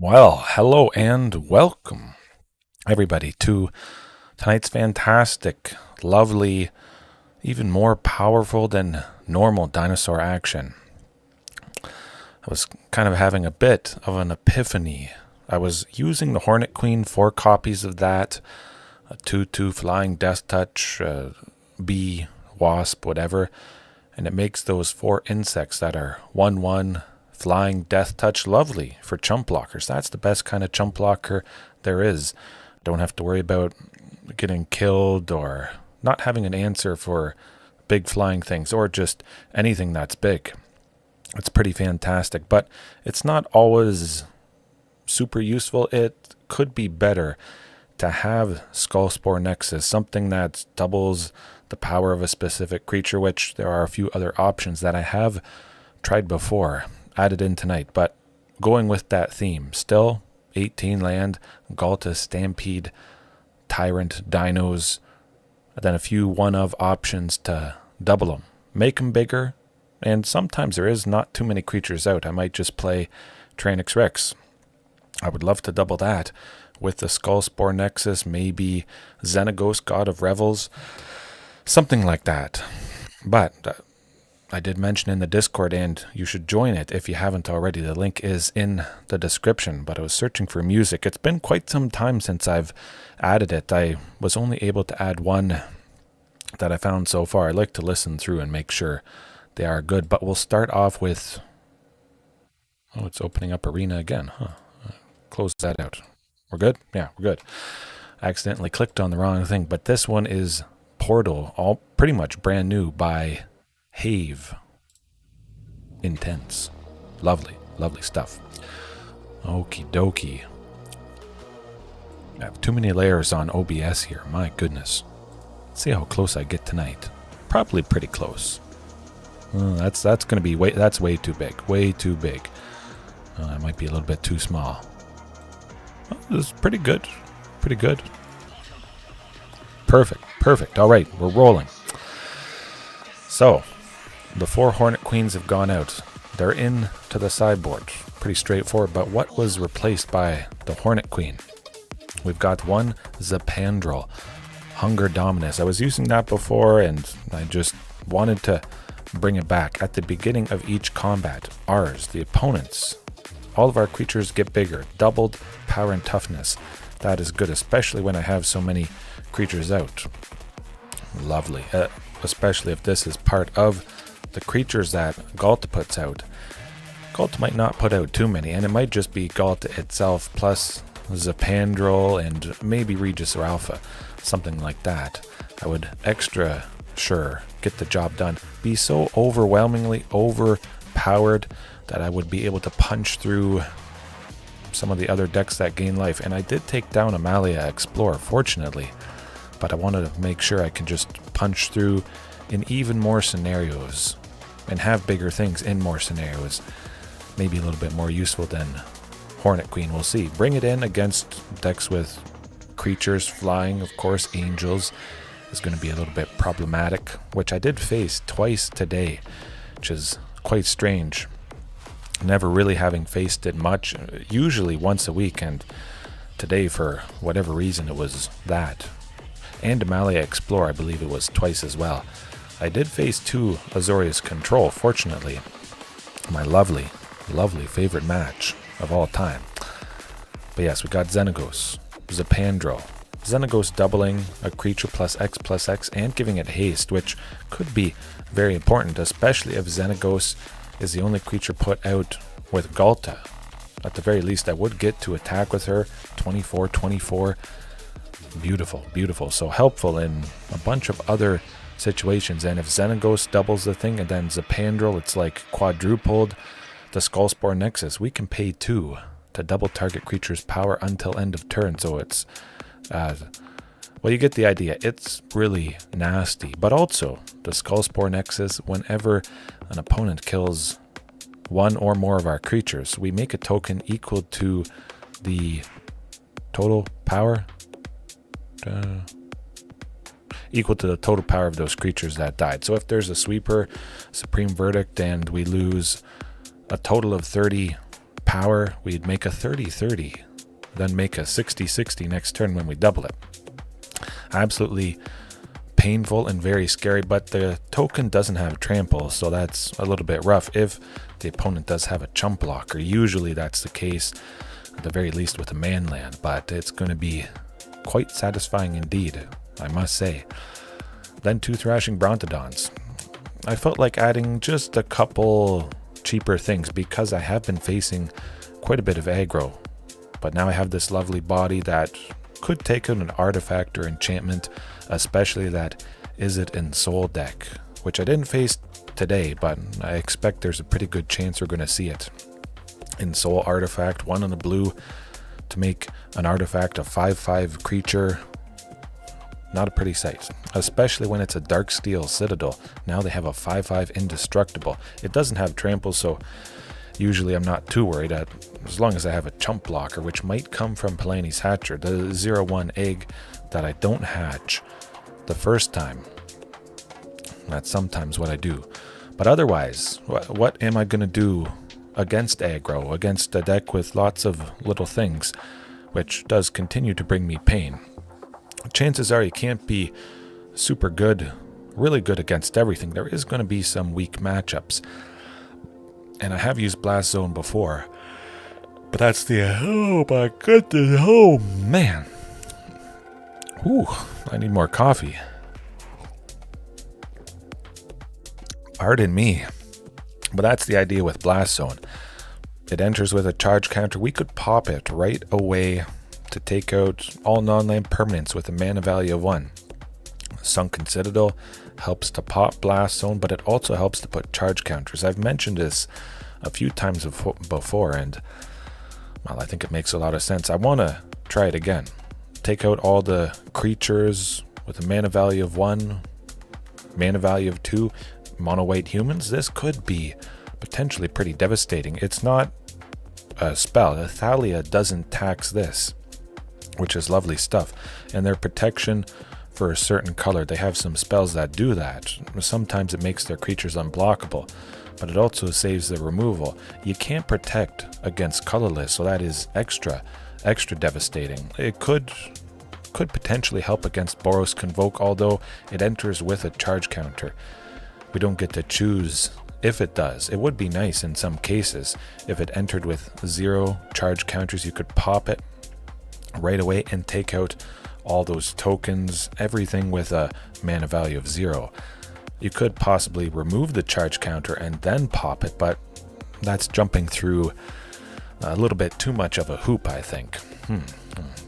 Well, hello and welcome, everybody, to tonight's fantastic, lovely, even more powerful than normal dinosaur action. I was kind of having a bit of an epiphany. I was using the Hornet Queen, 4 copies of that, a 2/2 flying death touch, bee, wasp, whatever, and it makes those 4 insects that are 1/1 flying death touch lovely for chump blockers. That's the best kind of chump blocker there is. Don't have to worry about getting killed or not having an answer for big flying things or just anything that's big. It's pretty fantastic, but it's not always super useful. It could be better to have Skullspore Nexus, something that doubles the power of a specific creature, which there are a few other options that I have tried before, added in tonight, but going with that theme, still 18 land, Ghalta, Stampede, Tyrant, Dinos, then a few one-of options to double them, make them bigger, and sometimes there is not too many creatures out. I might just play Tyrranax Rex. I would love to double that with the Skullspore Nexus, maybe Xenagos, God of Revels, something like that. But I did mention in the Discord, and you should join it if you haven't already. The link is in the description, but I was searching for music. It's been quite some time since I've added it. I was only able to add one that I found so far. I like to listen through and make sure they are good, but we'll start off with... Oh, it's opening up Arena again, huh? Close that out. We're good? Yeah, we're good. I accidentally clicked on the wrong thing, but this one is Portal, all pretty much brand new by Have. Intense. Lovely, lovely stuff. Okie dokie. I have too many layers on OBS here, my goodness. Let's see how close I get tonight. Probably pretty close. That's going to be that's way too big. Way too big. That might be a little bit too small. Oh, this is pretty good. Pretty good. Perfect. All right, we're rolling. So, the 4 Hornet Queens have gone out. They're in to the sideboard. Pretty straightforward, but what was replaced by the Hornet Queen? We've got one Zopandrel, Hunger Dominus. I was using that before, and I just wanted to bring it back. At the beginning of each combat, ours, the opponents, all of our creatures get bigger, doubled power and toughness. That is good, especially when I have so many creatures out. Lovely, especially if this is part of the creatures that Ghalta puts out. Ghalta might not put out too many, and it might just be Ghalta itself plus Zopandrel and maybe Regisaur Alpha, something like that. I would extra sure get the job done. Be so overwhelmingly overpowered that I would be able to punch through some of the other decks that gain life. And I did take down Amalia Explorer, fortunately, but I wanted to make sure I can just punch through in even more scenarios and have bigger things in more scenarios. Maybe a little bit more useful than Hornet Queen, we'll see. Bring it in against decks with creatures flying, of course. Angels is going to be a little bit problematic, which I did face twice today, which is quite strange. Never really having faced it much, usually once a week, and today for whatever reason it was that. And Amalia Explorer, I believe it was twice as well. I did face 2 Azorius Control, fortunately. My lovely favorite match of all time. But yes, we got Xenagos, Zopandrel. Xenagos doubling a creature +X and giving it haste, which could be very important, especially if Xenagos is the only creature put out with Ghalta. At the very least, I would get to attack with her. 24. Beautiful. So helpful in a bunch of other situations. And if Xenagos doubles the thing and then Zopandrel, it's like quadrupled the Skullspore Nexus. We can pay 2 to double target creature's power until end of turn. So it's, well, you get the idea. It's really nasty. But also, the Skullspore Nexus, whenever an opponent kills 1 or more of our creatures, we make a token equal to the total power. Equal to the total power of those creatures that died. So if there's a sweeper, Supreme Verdict, and we lose a total of 30 power, we'd make a 30-30, then make a 60-60 next turn when we double it. Absolutely painful and very scary, but the token doesn't have trample, so that's a little bit rough if the opponent does have a chump blocker. Usually that's the case, at the very least with a man land, but it's going to be quite satisfying indeed, I must say. Then 2 Thrashing Brontodons. I felt like adding just a couple cheaper things because I have been facing quite a bit of aggro, but now I have this lovely body that could take out an artifact or enchantment, especially that Izzet in Soul deck, which I didn't face today, but I expect there's a pretty good chance we're going to see it. In Soul artifact, 1 on the blue to make an artifact a 5/5 creature. Not a pretty sight, especially when it's a Darksteel Citadel. Now they have a 5/5 indestructible. It doesn't have trample, so usually I'm not too worried as long as I have a chump blocker, which might come from Palani's Hatcher, the 0/1 egg that I don't hatch the first time. That's sometimes what I do. But otherwise, what am I going to do against aggro, against a deck with lots of little things, which does continue to bring me pain? Chances are you can't be super good, really good against everything. There is going to be some weak matchups. And I have used Blast Zone before. But that's oh my goodness, oh man. Ooh, I need more coffee. Pardon me. But that's the idea with Blast Zone. It enters with a charge counter. We could pop it right away to take out all non-land permanents with a mana value of 1. Sunken Citadel helps to pop Blast Zone, but it also helps to put charge counters. I've mentioned this a few times before, and well, I think it makes a lot of sense. I want to try it again. Take out all the creatures with a mana value of 1, mana value of 2, mono white humans. This could be potentially pretty devastating. It's not a spell. Thalia doesn't tax this, which is lovely stuff. And their protection for a certain color, they have some spells that do that. Sometimes it makes their creatures unblockable, but it also saves the removal. You can't protect against colorless, so that is extra devastating. It could potentially help against Boros Convoke, although it enters with a charge counter. We don't get to choose if it does. It would be nice in some cases if it entered with 0 charge counters. You could pop it right away and take out all those tokens, everything with a mana value of 0. You could possibly remove the charge counter and then pop it, but that's jumping through a little bit too much of a hoop, I think.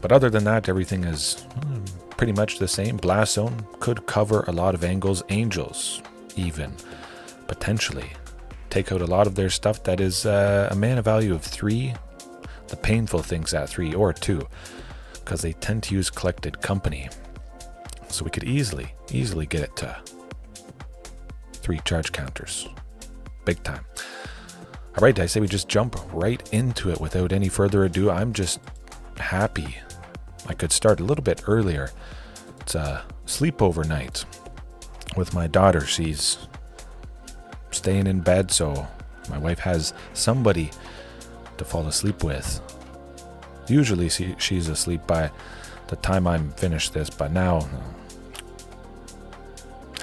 But other than that, everything is pretty much the same. Blast Zone could cover a lot of angles. Angels, even, potentially take out a lot of their stuff that is a mana value of 3. The painful things at 3 or 2, because they tend to use Collected Company. So we could easily get it to 3 charge counters. Big time. All right, I say we just jump right into it without any further ado. I'm just happy I could start a little bit earlier. It's a sleepover night with my daughter. She's staying in bed, so my wife has somebody to fall asleep with. Usually she's asleep by the time I'm finished this, but now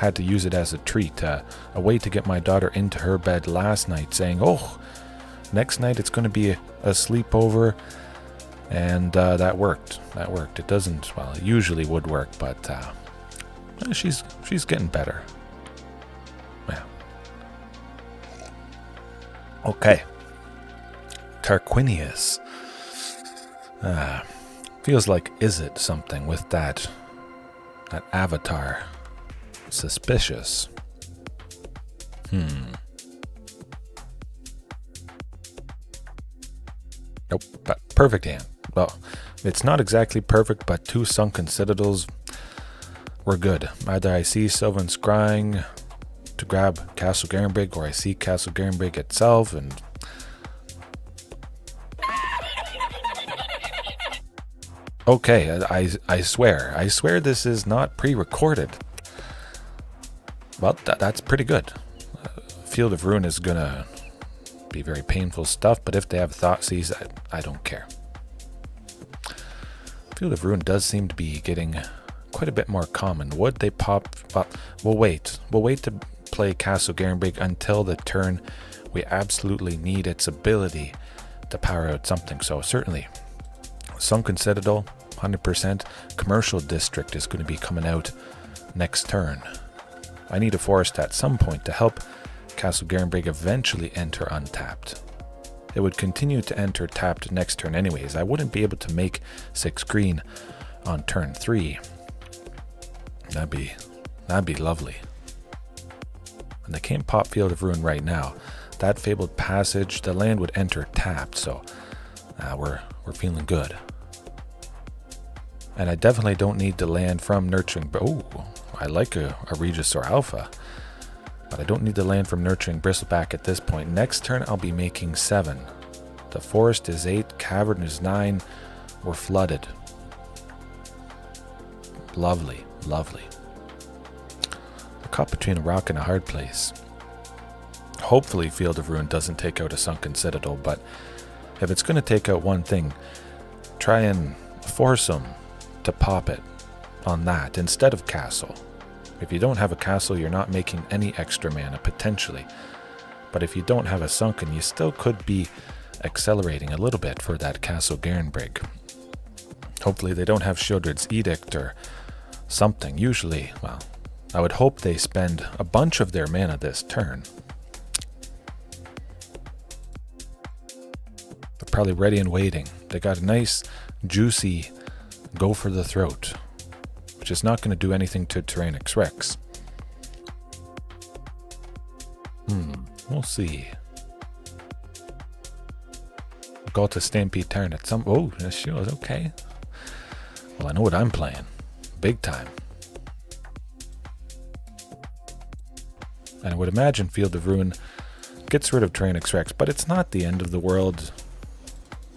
had to use it as a treat, a way to get my daughter into her bed last night, saying, oh, next night it's going to be a sleepover, and that worked. It doesn't, well, it usually would work, but she's getting better. Yeah. Okay. Tarquinius. Feels like Izzet something with that avatar. Suspicious. Nope, but perfect hand. Well, it's not exactly perfect, but 2 Sunken Citadels were good. Either I see Sylvan Scrying to grab Castle Garenbrig, or I see Castle Garenbrig itself, and okay, I swear this is not pre-recorded. Well, that's pretty good. Field of Ruin is gonna be very painful stuff, but if they have Thoughtseize, I don't care. Field of Ruin does seem to be getting quite a bit more common. Would they pop up? We'll wait. We'll wait to play Castle Garenbrig until the turn we absolutely need its ability to power out something. So certainly, Sunken Citadel, 100%. Commercial District is going to be coming out next turn. I need a forest at some point to help Castle Garenbrig eventually enter untapped. It would continue to enter tapped next turn anyways. I wouldn't be able to make 6 green on turn 3. That'd be lovely. And they can't pop Field of Ruin right now. That Fabled Passage, the land would enter tapped, so we're feeling good. And I definitely don't need the land from Nurturing. Oh, I like a Regisaur Alpha. But I don't need the land from Nurturing Bristleback at this point. Next turn, I'll be making 7. The forest is 8. Cavern is 9. We're flooded. Lovely, lovely. A caught between a rock and a hard place. Hopefully, Field of Ruin doesn't take out a Sunken Citadel, but if it's going to take out one thing, try and force them to pop it on that instead of Castle. If you don't have a Castle, you're not making any extra mana, potentially. But if you don't have a Sunken, you still could be accelerating a little bit for that Castle Garenbrig. Hopefully they don't have Shieldred's Edict or something. Usually, well, I would hope they spend a bunch of their mana this turn. They're probably ready and waiting. They got a nice, juicy go for the throat, which is not going to do anything to Tyrranax Rex. We'll see. Ghalta Stampede Tyrant at some... Oh, this shield, okay. Well, I know what I'm playing. Big time. And I would imagine Field of Ruin gets rid of Tyrranax Rex, but it's not the end of the world.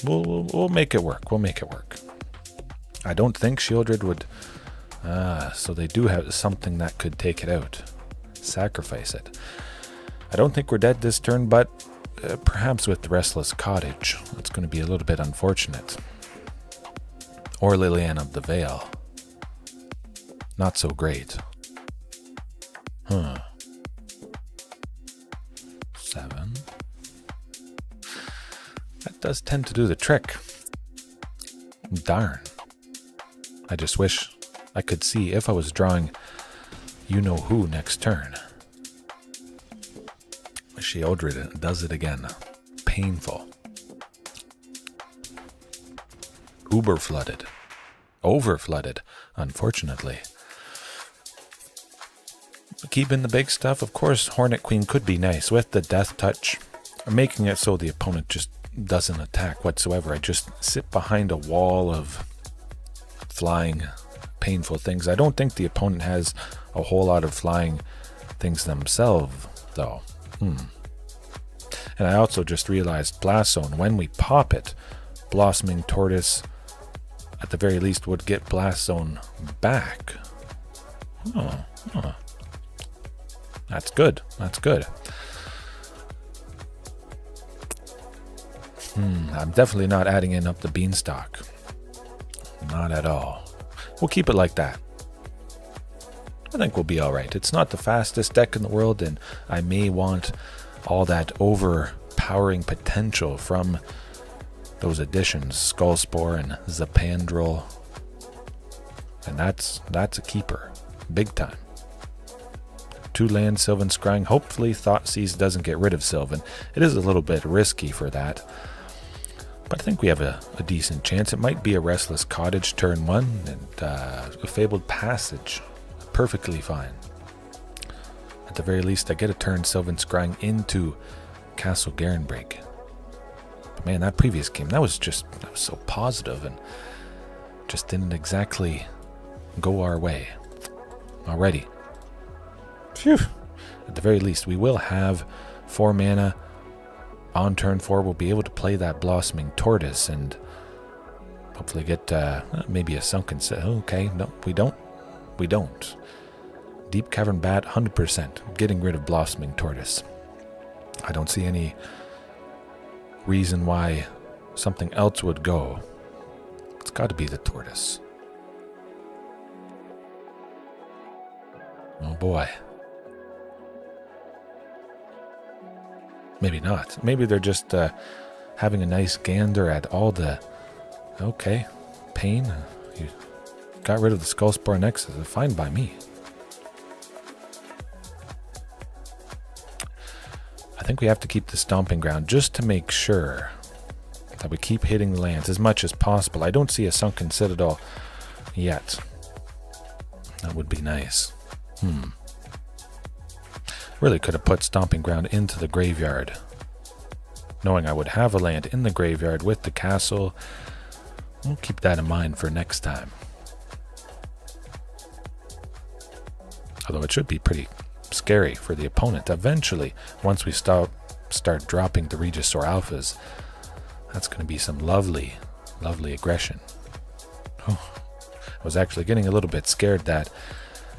We'll make it work. We'll make it work. I don't think Shieldred would... so they do have something that could take it out. Sacrifice it. I don't think we're dead this turn, but perhaps with the Restless Cottage, it's going to be a little bit unfortunate. Or Liliana of the Vale. Not so great. 7. That does tend to do the trick. Darn. I just wish I could see if I was drawing you-know-who next turn. Shieldred does it again. Painful. Uber flooded. Over flooded, unfortunately. Keeping the big stuff, of course, Hornet Queen could be nice with the Death Touch, making it so the opponent just doesn't attack whatsoever. I just sit behind a wall of flying, painful things. I don't think the opponent has a whole lot of flying things themselves, though. And I also just realized Blast Zone, when we pop it, Blossoming Tortoise, at the very least, would get Blast Zone back. That's good. That's good. I'm definitely not adding in up the Beanstalk. Not at all. We'll keep it like that. I think we'll be alright. It's not the fastest deck in the world, and I may want all that overpowering potential from those additions, Skullspore and Zopandrel. And that's a keeper. Big time. 2 land Sylvan Scrying. Hopefully Thoughtseize doesn't get rid of Sylvan. It is a little bit risky for that. But I think we have a decent chance. It might be a Restless Cottage turn 1 and a Fabled Passage. Perfectly fine. At the very least, I get a turn Sylvan Scrying into Castle Garenbrig. But man, that previous game, that was so positive and just didn't exactly go our way. Alrighty. Phew. At the very least, we will have 4 mana. On turn 4, we'll be able to play that Blossoming Tortoise and hopefully get maybe a Sunken Citadel. Okay, no, we don't. We don't. Deep Cavern Bat, 100%. Getting rid of Blossoming Tortoise. I don't see any reason why something else would go. It's got to be the tortoise. Oh boy. Maybe not. Maybe they're just having a nice gander at all the... Okay. Pain. You got rid of the Skullspore Nexus. Fine by me. I think we have to keep the Stomping Ground just to make sure that we keep hitting the lands as much as possible. I don't see a Sunken Citadel yet. That would be nice. Really could have put Stomping Ground into the graveyard, knowing I would have a land in the graveyard with the castle. We'll keep that in mind for next time. Although it should be pretty scary for the opponent eventually, once we start dropping the Regisaur Alphas. That's going to be some lovely aggression. I was actually getting a little bit scared that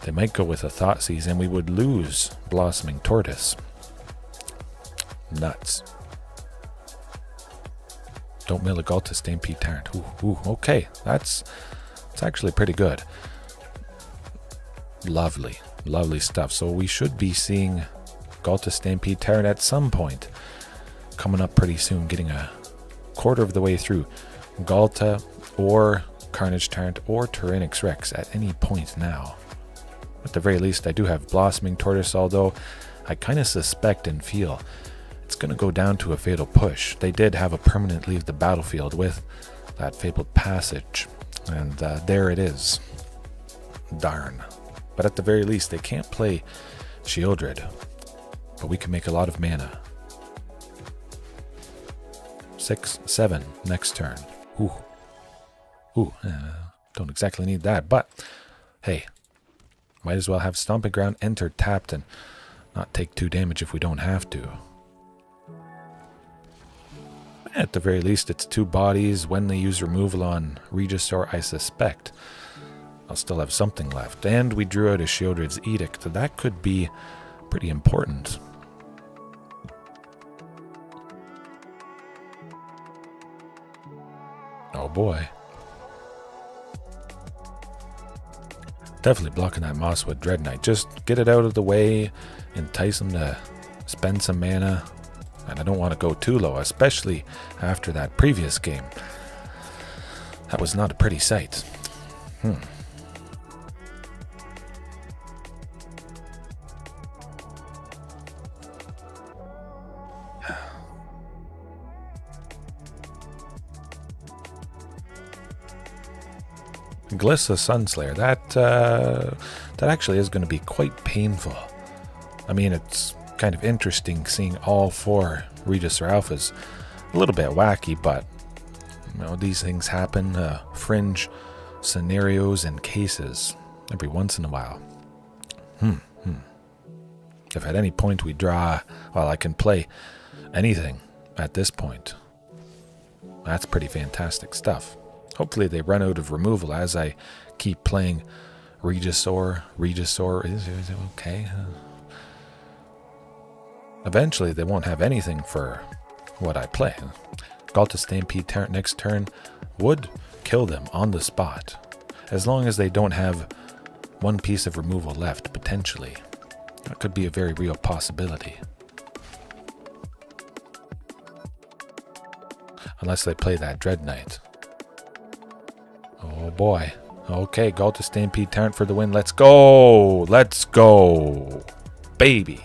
they might go with a Thoughtseize and we would lose Blossoming Tortoise. Nuts. Don't mill a Ghalta Stampede Tyrant. Ooh, okay. It's actually pretty good. Lovely stuff. So we should be seeing Ghalta Stampede Tyrant at some point. Coming up pretty soon, getting a quarter of the way through. Ghalta or Carnage Tyrant or Tyrranax Rex at any point now. At the very least, I do have Blossoming Tortoise, although I kind of suspect and feel it's going to go down to a Fatal Push. They did have a permanent leave the battlefield with that Fabled Passage, and there it is. Darn. But at the very least, they can't play Shieldred, but we can make a lot of mana. 6, 7 next turn. Don't exactly need that, but hey, might as well have Stomping Ground enter tapped and not take 2 damage if we don't have to. At the very least, it's 2 bodies. When they use removal on Regisaur, I suspect I'll still have something left. And we drew out a Shieldred's Edict, so that could be pretty important. Oh boy. Definitely blocking that Mosswood Dread Knight. Just get it out of the way, entice him to spend some mana. And I don't want to go too low, especially after that previous game. That was not a pretty sight. Glissa Sunslayer, that actually is going to be quite painful. I mean, it's kind of interesting seeing all 4 Regisaur Alphas. A little bit wacky, but you know, these things happen. Fringe scenarios and cases every once in a while. If at any point we draw, well, I can play anything at this point. That's pretty fantastic stuff. Hopefully they run out of removal as I keep playing Regisaur. Is it okay? Eventually they won't have anything for what I play. Ghalta Stampede Tyrant next turn would kill them on the spot. As long as they don't have 1 piece of removal left, potentially. That could be a very real possibility. Unless they play that Dread Knight. Oh boy. Okay, Ghalta Stampede Tyrant for the win. Let's go! Let's go! Baby!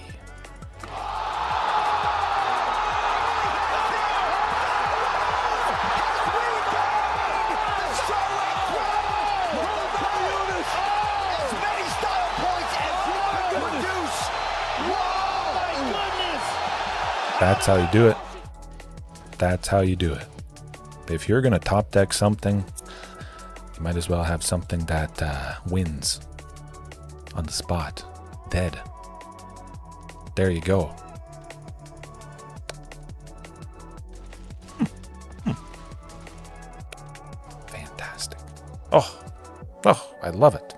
That's how you do it. That's how you do it. If you're going to top deck something, you might as well have something that wins on the spot. Dead. There you go. Fantastic. Oh, I love it.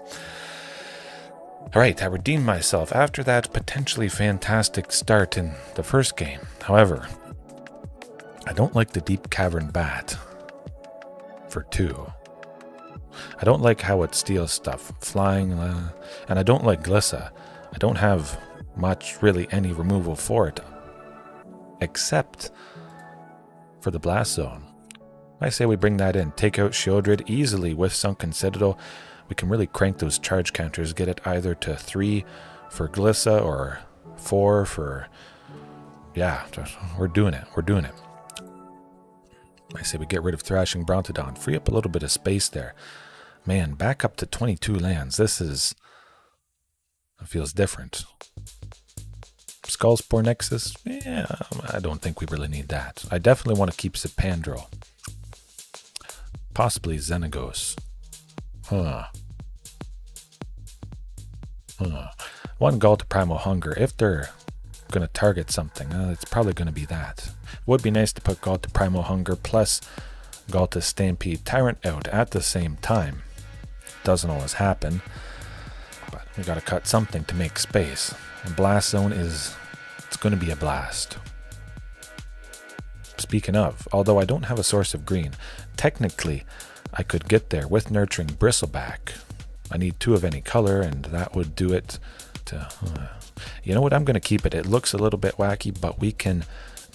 All right, I redeemed myself after that potentially fantastic start in the first game. However, I don't like the Deep Cavern Bat for 2. I don't like how it steals stuff, flying, and I don't like Ghalta. I don't have much, really any removal for it, except for the Blast Zone. I say we bring that in, take out Sheoldred easily with Sunken Citadel. We can really crank those charge counters, get it either to 3 for Ghalta or 4 for... Yeah, we're doing it, I say we get rid of Thrashing Brontodon, free up a little bit of space there. Man, back up to 22 lands. It feels different. Skullspore Nexus? Yeah, I don't think we really need that. I definitely want to keep Zopandrel. Possibly Xenagos. One Ghalta Primal Hunger. If they're going to target something, it's probably going to be that. It would be nice to put Ghalta Primal Hunger plus Ghalta Stampede Tyrant out at the same time. Doesn't always happen, but we got to cut something to make space. And Blast Zone it's going to be a blast. Speaking of, although I don't have a source of green, technically I could get there with Nurturing Bristleback. I need 2 of any color, and that would do it to... You know what, I'm going to keep it. It looks a little bit wacky, but we can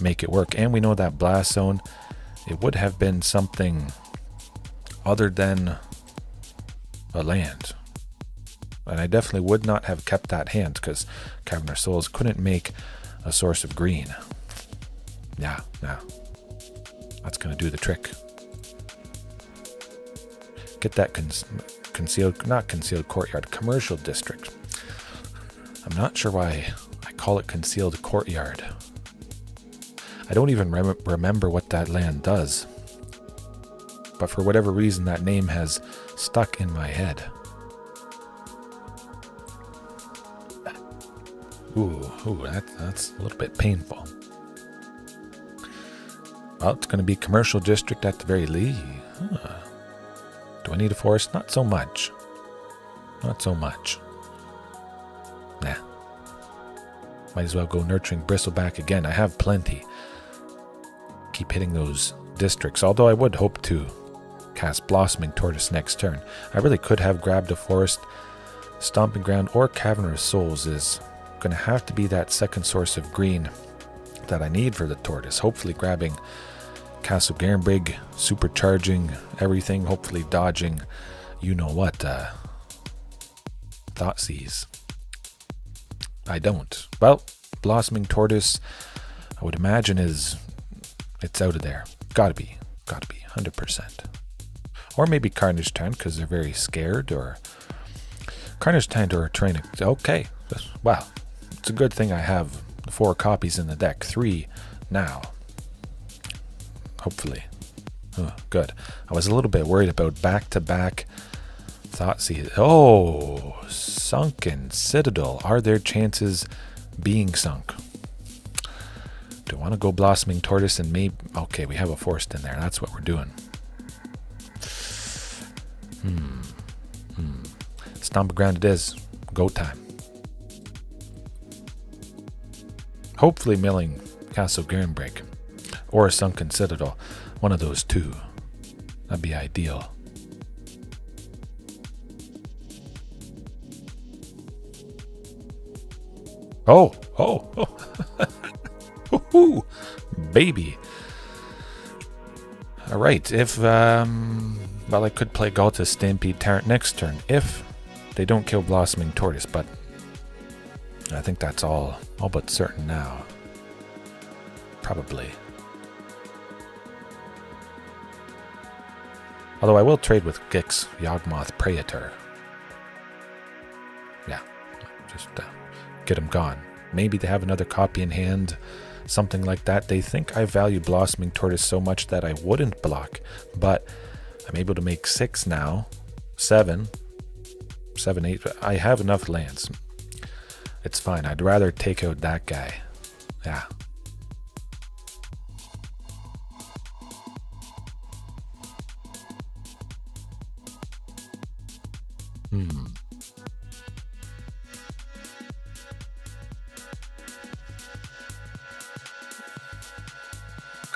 make it work. And we know that Blast Zone, it would have been something other than a land. And I definitely would not have kept that hand, because Cavern of Souls couldn't make a source of green. Yeah, that's going to do the trick. Get that not concealed courtyard, commercial district. I'm not sure why I call it concealed courtyard. I don't even remember what that land does. But for whatever reason, that name has stuck in my head. Ooh, that's a little bit painful. Well, it's going to be commercial district at the very least. Do I need a forest? Not so much. Nah. Might as well go Nurturing Bristleback again. I have plenty. Keep hitting those districts. Although I would hope to cast Blossoming Tortoise next turn. I really could have grabbed a forest. Stomping Ground or Cavern of Souls is going to have to be that second source of green that I need for the Tortoise. Hopefully grabbing Castle Garenbrig, supercharging everything, hopefully dodging, you know what, Thoughtseize. I don't. Well, Blossoming Tortoise, I would imagine it's out of there. Gotta be, 100%. Or maybe Carnage Tyrant, because they're very scared, or Carnage Tyrant or Tyrranax. Okay, well, it's a good thing I have 4 copies in the deck, 3 now. Hopefully. Oh, good. I was a little bit worried about back-to-back Thoughtseize. Oh, Sunken Citadel. Are there chances being sunk? Do I want to go Blossoming Tortoise and maybe... Okay, we have a forest in there. That's what we're doing. Stomping Ground it is. Go time. Hopefully milling Castle Garenbrig or a Sunken Citadel. One of those 2. That'd be ideal. Oh. Woohoo, baby. All right, if well, I could play Ghalta Stampede Tyrant next turn if they don't kill Blossoming Tortoise, but I think that's all but certain now. Probably. Although I will trade with Gix, Yawgmoth Praetor. Yeah, just get him gone. Maybe they have another copy in hand, something like that. They think I value Blossoming Tortoise so much that I wouldn't block, but I'm able to make 6 now. 7, 8. I have enough lands. It's fine. I'd rather take out that guy. Yeah.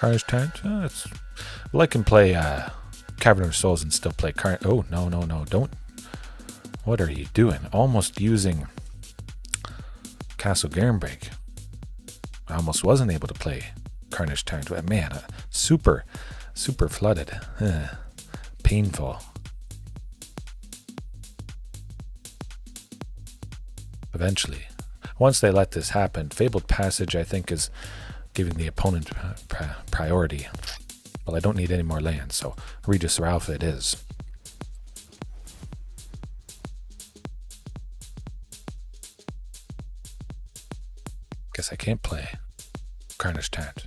Carnage Tyrant. Well, I can play Cavern of Souls and still play Carnage. Oh, no, no, no. Don't. What are you doing? Almost using Castle Garenbrig. I almost wasn't able to play Carnage Tyrant. Man, super flooded. Painful. Eventually. Once they let this happen, Fabled Passage, I think, is giving the opponent priority. Well, I don't need any more lands, so Regisaur Alpha it is. Guess I can't play Carnage Tyrant.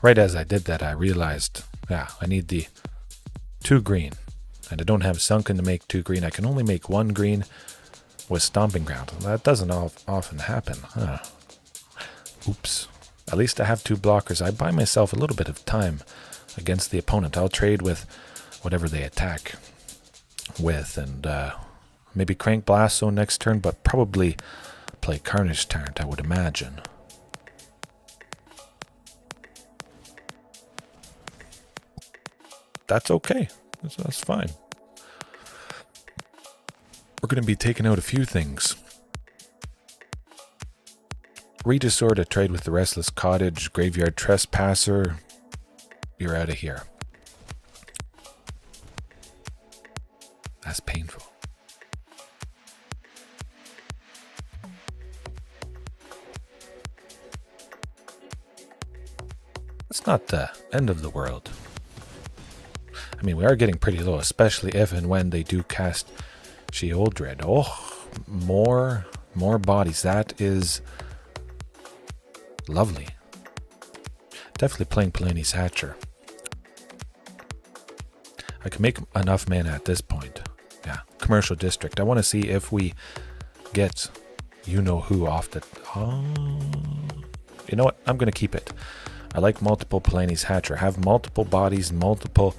Right as I did that, I realized, yeah, I need the 2 green. And I don't have Sunken to make 2 green. I can only make 1 green with Stomping Ground. That doesn't often happen. Huh. Oops. At least I have 2 blockers. I buy myself a little bit of time against the opponent. I'll trade with whatever they attack with, and maybe crank Blast Zone next turn, but probably play Carnage Tyrant, I would imagine. That's okay. That's fine. We're going to be taking out a few things. Regisaur to trade with the Restless Cottage, Graveyard Trespasser. You're out of here. That's painful. It's not the end of the world. I mean, we are getting pretty low, especially if and when they do cast Sheoldred. Oh, more bodies. That is lovely. Definitely playing Palani's Hatcher. I can make enough mana at this point. Yeah, Commercial District. I want to see if we get you-know-who off the... you know what? I'm going to keep it. I like multiple Palani's Hatcher. Have multiple bodies, multiple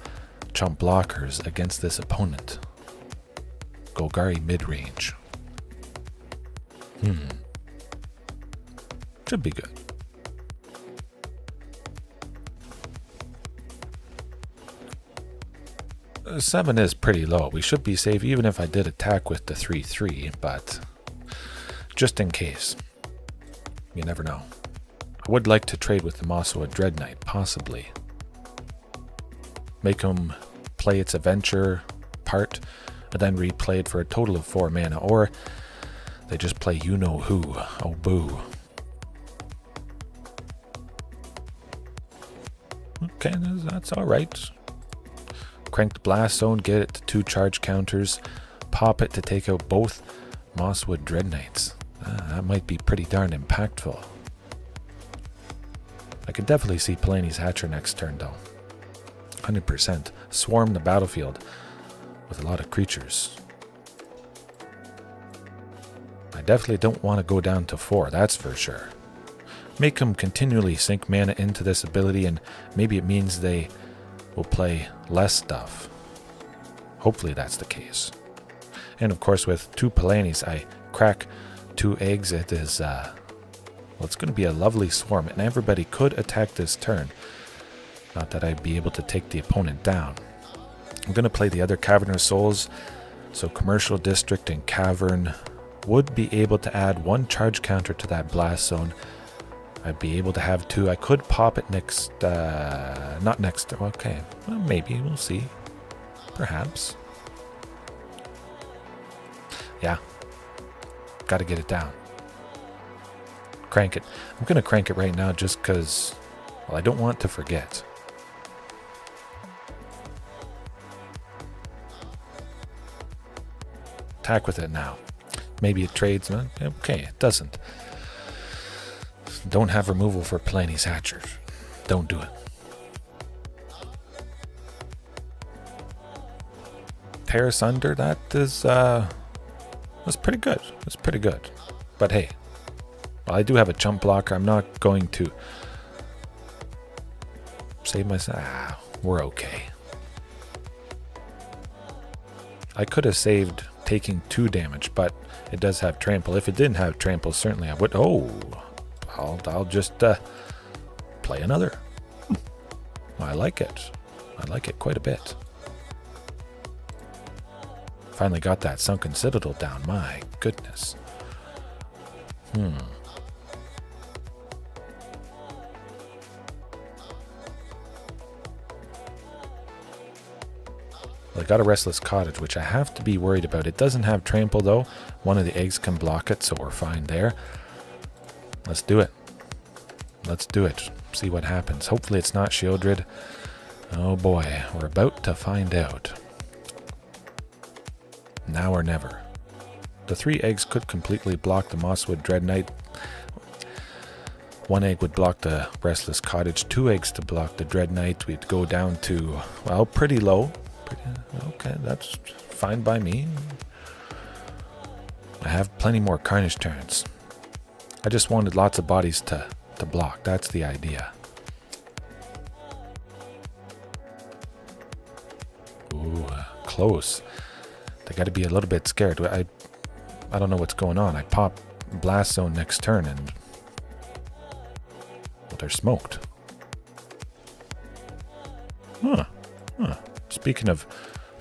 chump blockers against this opponent. Golgari Midrange. Should be good. Uh, 7 is pretty low. We should be safe even if I did attack with the 3/3, but just in case. You never know. I would like to trade with the Mosso Dread Knight, possibly. Make him play its adventure part, and then replay it for a total of 4 mana, or they just play you-know-who. Oh, boo. Okay, that's alright. Crank the Blast Zone, get it to 2 charge counters, pop it to take out both Mosswood Dread Knights. That might be pretty darn impactful. I could definitely see Palani's Hatcher next turn, though. 100%. Swarm the battlefield with a lot of creatures. I definitely don't want to go down to 4, that's for sure. Make them continually sink mana into this ability, and maybe it means they will play less stuff. Hopefully that's the case. And of course with 2 Palanis, I crack 2 eggs. It is, well, it's going to be a lovely swarm, and everybody could attack this turn. Not that I'd be able to take the opponent down. I'm going to play the other Cavern of Souls, so Commercial District and Cavern would be able to add 1 charge counter to that Blast Zone. I'd be able to have 2. I could pop it next, not next, okay, well, maybe, we'll see. Perhaps. Yeah. Gotta get it down. Crank it. I'm gonna crank it right now just because, well, I don't want to forget. Attack with it now. Maybe it trades. Okay, it doesn't. Don't have removal for Palani's Hatcher. Don't do it. Tear Asunder, that is, that's pretty good. That's pretty good. But hey, well, I do have a chump blocker. I'm not going to save myself. We're okay. I could have saved taking 2 damage, but it does have trample. If it didn't have trample, certainly I would. Oh, I'll just play another. I like it. I like it quite a bit. Finally got that Sunken Citadel down. My goodness. I got a Restless Cottage, which I have to be worried about. It doesn't have Trample, though. One of the eggs can block it, so we're fine there. Let's do it. Let's do it. See what happens. Hopefully it's not Shieldred. Oh boy, we're about to find out. Now or never. The 3 eggs could completely block the Mosswood Dread Knight. 1 egg would block the Restless Cottage. 2 eggs to block the Dread Knight. We'd go down to, well, pretty low. Okay, that's fine by me. I have plenty more Carnage Tyrants. I just wanted lots of bodies to block. That's the idea. Ooh, close. They got to be a little bit scared. I don't know what's going on. I pop Blast Zone next turn and well, they're smoked. Speaking of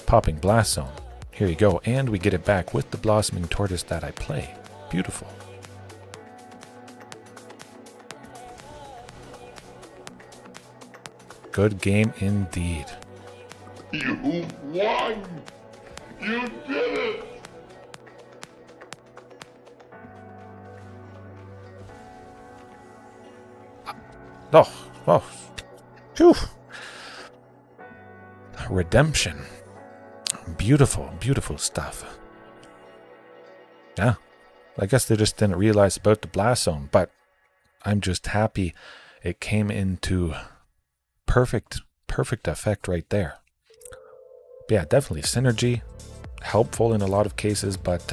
popping Blast Zone, here you go. And we get it back with the Blossoming Tortoise that I play. Beautiful. Good game indeed. You won! You did it! Oh. Phew. Redemption. Beautiful, beautiful stuff. Yeah. I guess they just didn't realize about the Blast Zone, but I'm just happy it came into perfect effect right there. Yeah, definitely synergy. Helpful in a lot of cases, but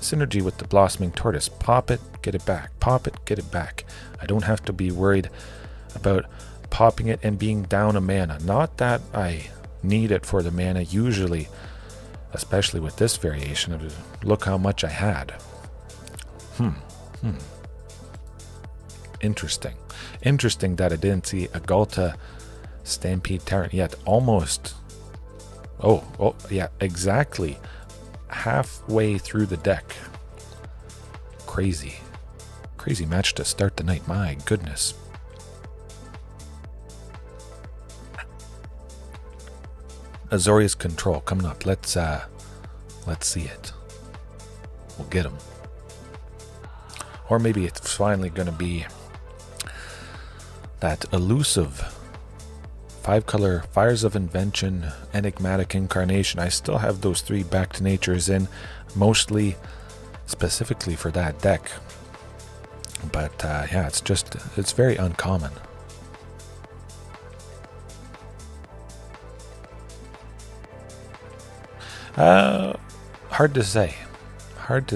synergy with the Blossoming Tortoise. Pop it, get it back. Pop it, get it back. I don't have to be worried about popping it and being down a mana. Not that I need it for the mana usually, especially with this variation of look how much I had. Interesting that I didn't see a Ghalta Stampede Tyrant yet. Almost. Oh yeah, exactly halfway through the deck. Crazy match to start the night. My goodness. Azorius Control coming up. Let's see it. We'll get him. Or maybe it's finally going to be that elusive 5-color Fires of Invention, Enigmatic Incarnation. I still have those 3 Back to Natures in, mostly specifically for that deck. But yeah, it's very uncommon. Hard to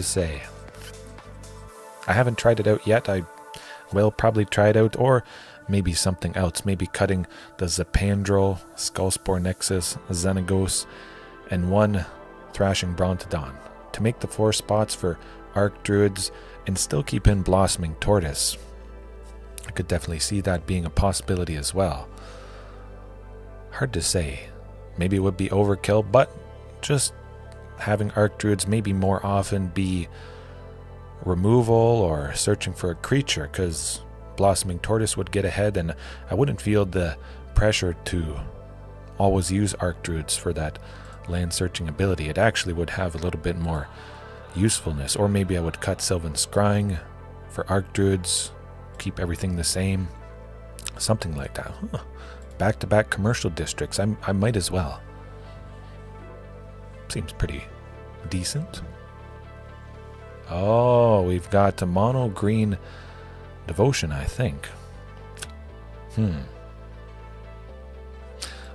say. I haven't tried it out yet. I will probably try it out, or maybe something else. Maybe cutting the Zopandrel, Skullspore Nexus, Xenagos, and 1 Thrashing Brontodon to make the 4 spots for Archdruids and still keep in Blossoming Tortoise. I could definitely see that being a possibility as well. Hard to say. Maybe it would be overkill, but just having Archdruids maybe more often be removal or searching for a creature, because Blossoming Tortoise would get ahead and I wouldn't feel the pressure to always use Archdruids for that land searching ability. It actually would have a little bit more usefulness. Or maybe I would cut Sylvan Scrying for Archdruids, keep everything the same, something like that. Back-to-back commercial districts. I might as well. Seems pretty decent. Oh, we've got a mono green devotion, I think.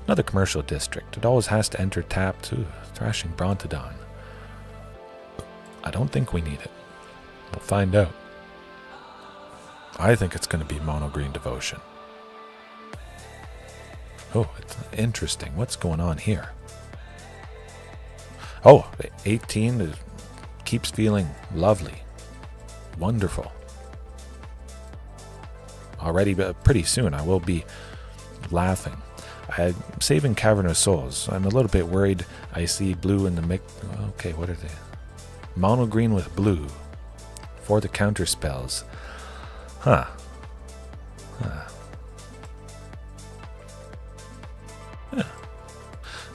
Another commercial district. It always has to enter tap to Thrashing Brontodon. I don't think we need it. We'll find out. I think it's going to be mono green devotion. Oh, it's interesting. What's going on here? Oh, 18 keeps feeling lovely. Wonderful. Already, but pretty soon I will be laughing. I'm saving Cavern of Souls. I'm a little bit worried. I see blue in the mix. Okay, what are they? Mono green with blue for the counter spells. Huh.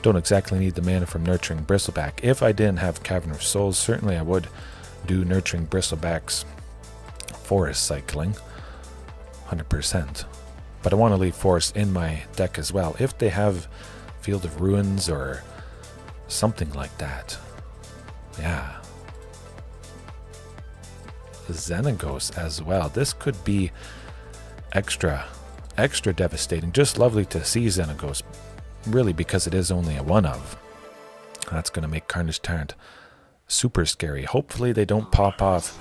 Don't exactly need the mana from Nurturing Bristleback. If I didn't have Cavern of Souls, certainly I would do Nurturing Bristleback's forest cycling. 100%. But I want to leave forest in my deck as well. If they have Field of Ruins or something like that. Yeah. Xenagos as well. This could be extra devastating. Just lovely to see Xenagos. Really, because it is only a one of. That's going to make Carnage Tyrant super scary. Hopefully they don't pop off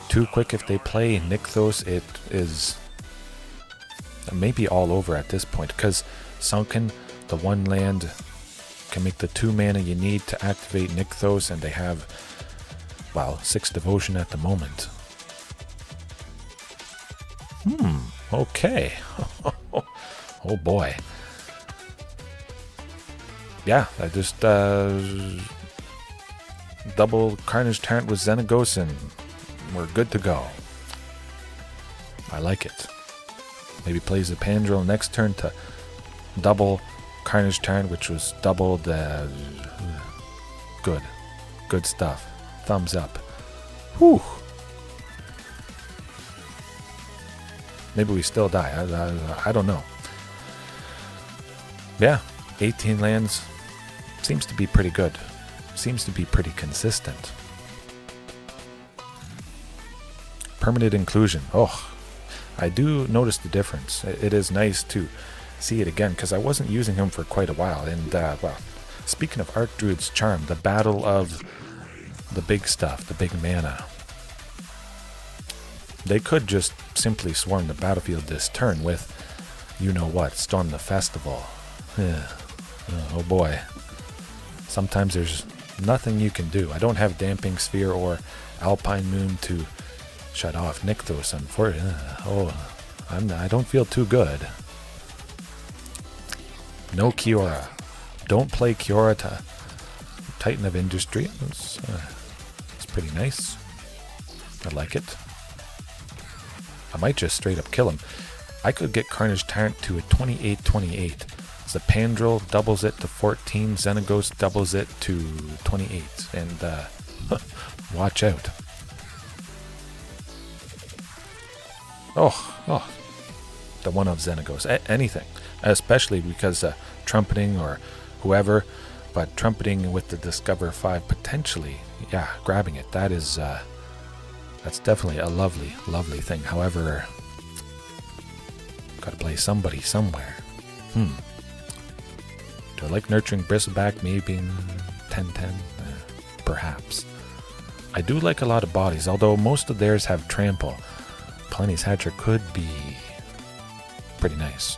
too quick. If they play Nykthos, it is maybe all over at this point. Because Sunken, the one land, can make the 2 mana you need to activate Nykthos. And they have, well, 6 devotion at the moment. Okay. Oh boy. Yeah, I just double Carnage Tyrant with Xenagos and we're good to go. I like it. Maybe play Zopandrel next turn to double Carnage Tyrant, which was doubled. Good stuff. Thumbs up. Whew. Maybe we still die. I don't know. Yeah, 18 lands. Seems to be pretty good. Seems to be pretty consistent. Permanent inclusion. Oh, I do notice the difference. It is nice to see it again because I wasn't using him for quite a while. And, well, speaking of Archdruid's Charm, the battle of the big stuff, the big mana. They could just simply swarm the battlefield this turn with, you know what, Storm the Festival. Oh boy. Sometimes there's nothing you can do. I don't have Damping Sphere or Alpine Moon to shut off Nykthos. I don't feel too good. No Kiora. Don't play Kiora to Titan of Industry. It's pretty nice. I like it. I might just straight up kill him. I could get Carnage Tyrant to a 28-28. Zopandrel doubles it to 14. Xenagos doubles it to 28. And watch out. Oh, the one of Xenagos. Anything. Especially because trumpeting or whoever. But trumpeting with the Discover 5 potentially, yeah, grabbing it. That is, that's definitely a lovely, lovely thing. However, gotta play somebody somewhere. Do I like Nurturing Bristleback? Maybe 10-10? Perhaps. I do like a lot of bodies, although most of theirs have trample. Palani's Hatcher could be pretty nice.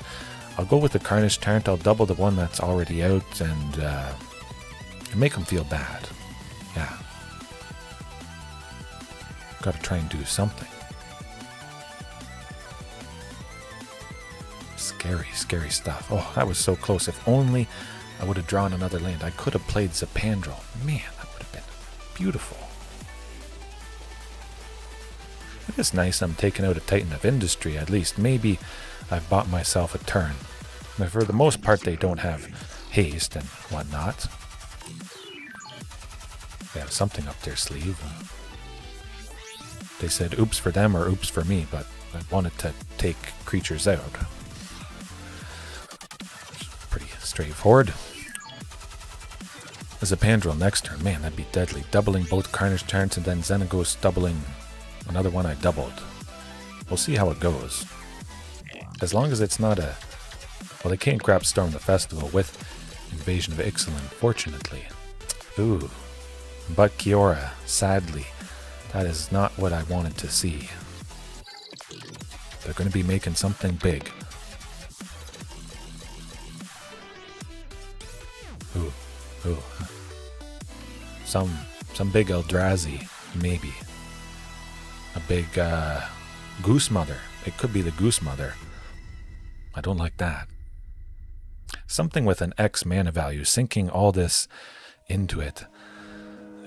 I'll go with the Carnage Tyrant. I'll double the one that's already out and make them feel bad. Yeah. Gotta try and do something. Scary, scary stuff. Oh, that was so close. If only I would have drawn another land. I could have played Zopandrel. Man, that would have been beautiful. It is nice I'm taking out a Titan of Industry, at least. Maybe I've bought myself a turn. But for the most part, they don't have haste and whatnot. They have something up their sleeve. They said oops for them or oops for me, but I wanted to take creatures out. Pretty straightforward. Zopandrel next turn. Man, that'd be deadly. Doubling both Carnage Tyrants and then Xenagos doubling another one I doubled. We'll see how it goes. As long as it's not a... Well, they can't grab Storm the Festival with Invasion of Ixalan, fortunately. Ooh. But Kiora, sadly, that is not what I wanted to see. They're going to be making something big. Ooh. Some big Eldrazi, maybe. A big Goose Mother. It could be the Goose Mother. I don't like that. Something with an X mana value, sinking all this into it.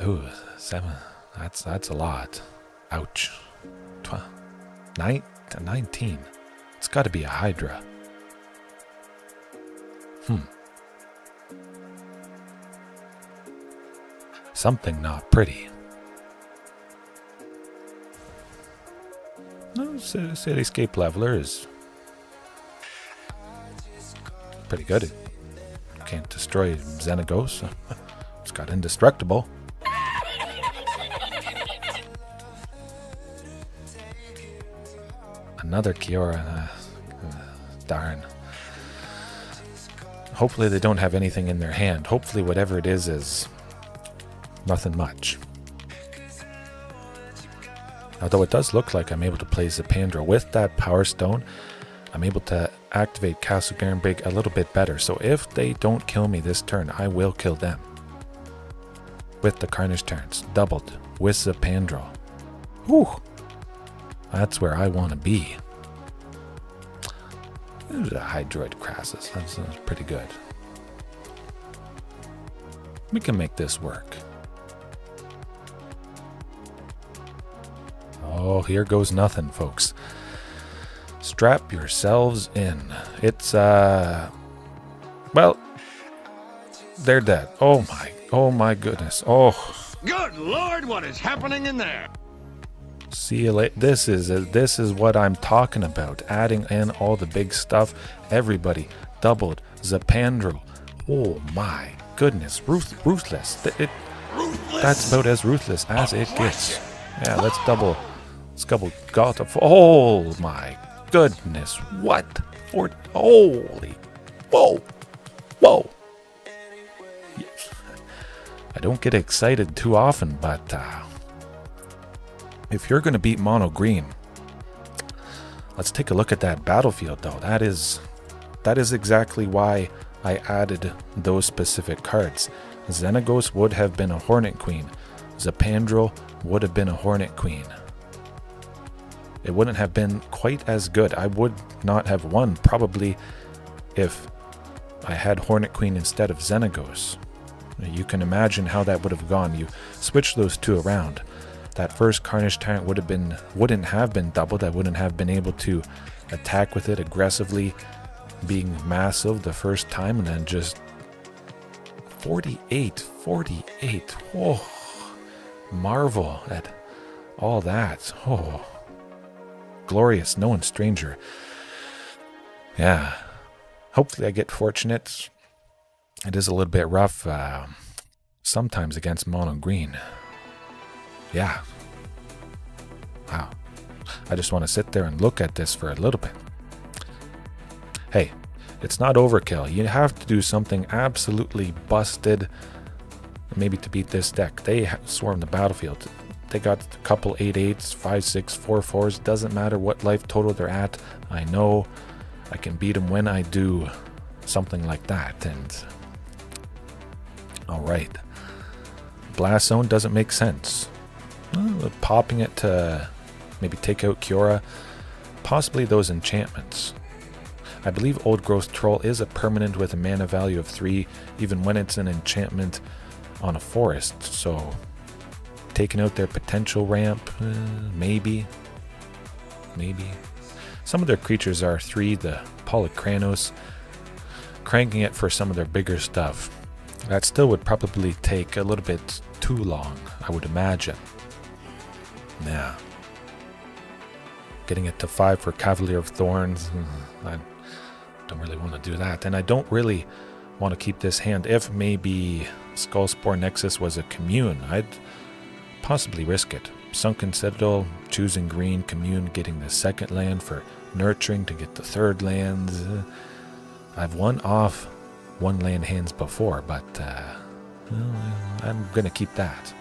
Ooh, 7. That's a lot. Ouch. 19. It's got to be a Hydra. Something not pretty. No, Cityscape Leveler is pretty good. It can't destroy Xenagos. It's got indestructible. Another Kiora. Darn. Hopefully they don't have anything in their hand. Hopefully whatever it is nothing much. Although it does look like I'm able to play Zopandrel with that Power Stone. I'm able to activate Castle Garenbrig a little bit better. So if they don't kill me this turn, I will kill them. With the Carnage Tyrants. Doubled. With Zopandrel. Whew. That's where I want to be. There's a Hydroid Crassus. That sounds pretty good. We can make this work. Oh, here goes nothing, folks. Strap yourselves in. It's, well, they're dead. Oh my goodness. Oh. Good Lord, what is happening in there? See you later. This is what I'm talking about. Adding in all the big stuff. Everybody doubled. Zopandrel. Oh my goodness. Ruthless. That's about as ruthless as it gets. Yeah, let's double Ghalta. Oh my goodness. What? Holy. Whoa. I don't get excited too often, but if you're going to beat mono green, let's take a look at that battlefield though. That is exactly why I added those specific cards. Xenagos would have been a Hornet Queen. Zopandrel would have been a Hornet Queen. It wouldn't have been quite as good. I would not have won probably if I had Hornet Queen instead of Xenagos. You can imagine how that would have gone. You switch those two around. That first Carnage Tyrant wouldn't have been doubled. I wouldn't have been able to attack with it aggressively, being massive the first time, and then just 48. Oh, marvel at all that. Oh, glorious, no one stranger. Yeah, hopefully I get fortunate. It is a little bit rough sometimes against mono green. Yeah. Wow. I just want to sit there and look at this for a little bit. Hey, it's not overkill. You have to do something absolutely busted maybe to beat this deck. They swarm the battlefield. They got a couple 8/8s, 5/6, 4/4s. Doesn't matter what life total they're at. I know I can beat them when I do something like that. And all right. Blast Zone doesn't make sense. Popping it to maybe take out Kiora. Possibly those enchantments. I believe Old Growth Troll is a permanent with a mana value of 3, even when it's an enchantment on a forest. So taking out their potential ramp, maybe. Some of their creatures are 3, the Polychronos. Cranking it for some of their bigger stuff. That still would probably take a little bit too long, I would imagine. Yeah. Getting it to 5 for Cavalier of Thorns. I don't really want to do that. And I don't really want to keep this hand. If maybe Skullspore Nexus was a Commune, I'd possibly risk it. Sunken Citadel, choosing green, Commune, getting the second land for nurturing to get the third land. I've won off 1 land hands before, but I'm going to keep that.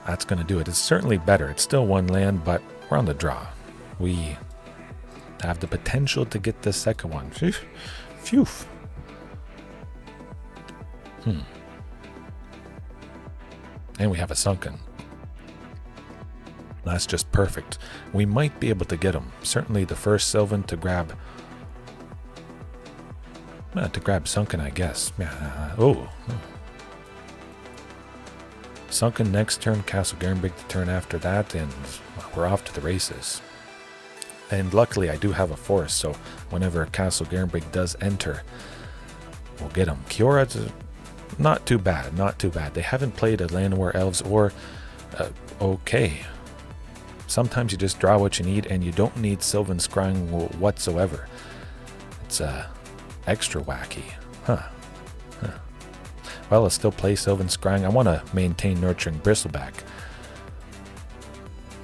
That's going to do it. It's certainly better. It's still 1 land, but we're on the draw. We have the potential to get the second one. Phew. And we have a Sunken. That's just perfect. We might be able to get him. Certainly the first Sylvan to grab To grab Sunken, I guess. Oh. Sunken next turn, Castle Garenbrig the turn after that, and we're off to the races. And luckily I do have a forest, so whenever Castle Garenbrig does enter, we'll get him. Kiora's not too bad, not too bad. They haven't played a Llanowar Elves or... okay. Sometimes you just draw what you need, and you don't need Sylvan Scrying whatsoever. It's extra wacky. Huh. Well, I'll still play Sylvan Scrying. I want to maintain Nurturing Bristleback.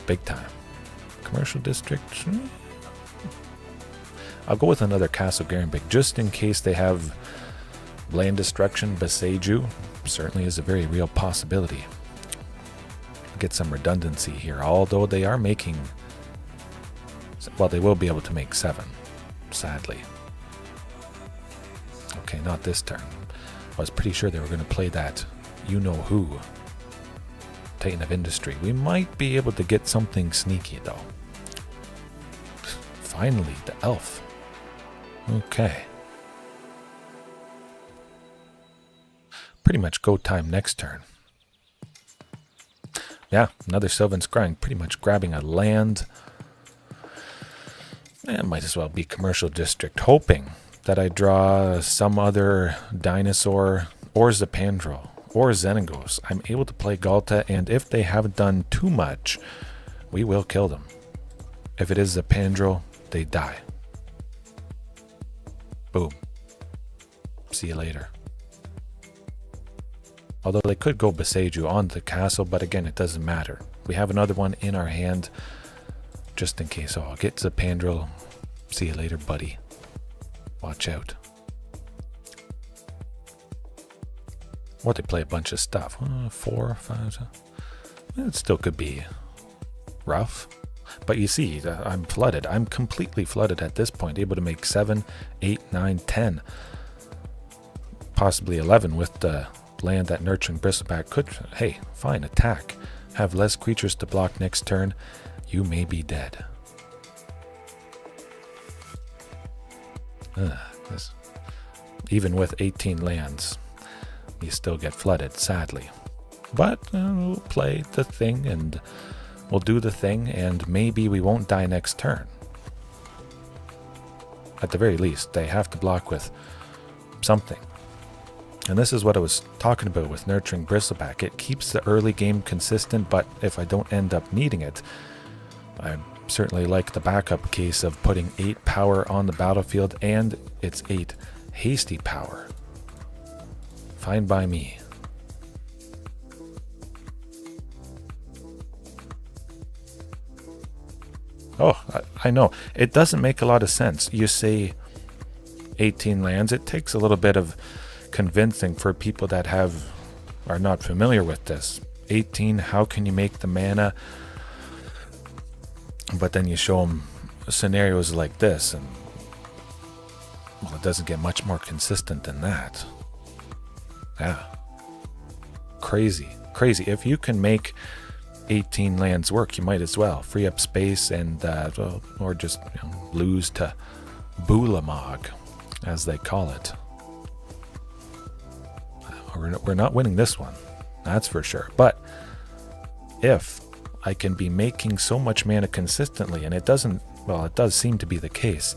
Big time. Commercial District. I'll go with another Castle Garenbrig, just in case they have land destruction, Beseiju. Certainly is a very real possibility. Get some redundancy here, although they are making... well, they will be able to make 7, sadly. Okay, not this turn. I was pretty sure they were going to play that you-know-who, Titan of Industry. We might be able to get something sneaky, though. Finally, the elf. Okay. Pretty much go time next turn. Yeah, another Sylvan Scrying, pretty much grabbing a land. Might as well be Commercial District, hoping that I draw some other Dinosaur or Zopandrel or Xenagos. I'm able to play Ghalta, and if they haven't done too much, we will kill them. If it is Zopandrel, they die. Boom. See you later. Although they could go Beseiju on the castle, but again, it doesn't matter. We have another one in our hand, just in case. Oh, I'll get Zopandrel. See you later, buddy. Watch out. Or they play a bunch of stuff. 4, 5. It still could be rough. But you see, I'm flooded. I'm completely flooded at this point. Able to make 7, 8, 9, 10. Possibly 11 with the land that Nurturing Bristleback could. Hey, fine, attack. Have less creatures to block next turn. You may be dead. Even with 18 lands, you still get flooded, sadly. But we'll play the thing, and we'll do the thing, and maybe we won't die next turn. At the very least, they have to block with something. And this is what I was talking about with Nurturing Bristleback. It keeps the early game consistent, but if I don't end up needing it, I certainly like the backup case of putting 8 power on the battlefield, and it's 8 hasty power. Fine by me. Oh, I know. It doesn't make a lot of sense. You say 18 lands. It takes a little bit of convincing for people that are not familiar with this. 18, how can you make the mana? But then you show them scenarios like this, and well, it doesn't get much more consistent than that. Yeah. Crazy. If you can make 18 lands work, you might as well free up space and or just lose to Boolamog, as they call it. We're not winning this one, that's for sure. But if I can be making so much mana consistently, and it does seem to be the case,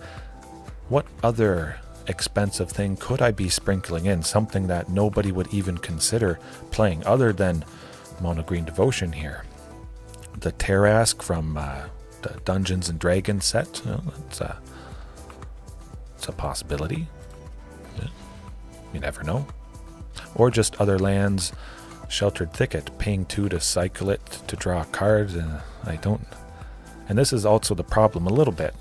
what other expensive thing could I be sprinkling in? Something that nobody would even consider playing other than Mono Green Devotion here. The Tyrranax from the Dungeons and Dragons set. It's a possibility. Yeah. You never know. Or just other lands. Sheltered Thicket, paying 2 to cycle it to draw a card. And this is also the problem a little bit.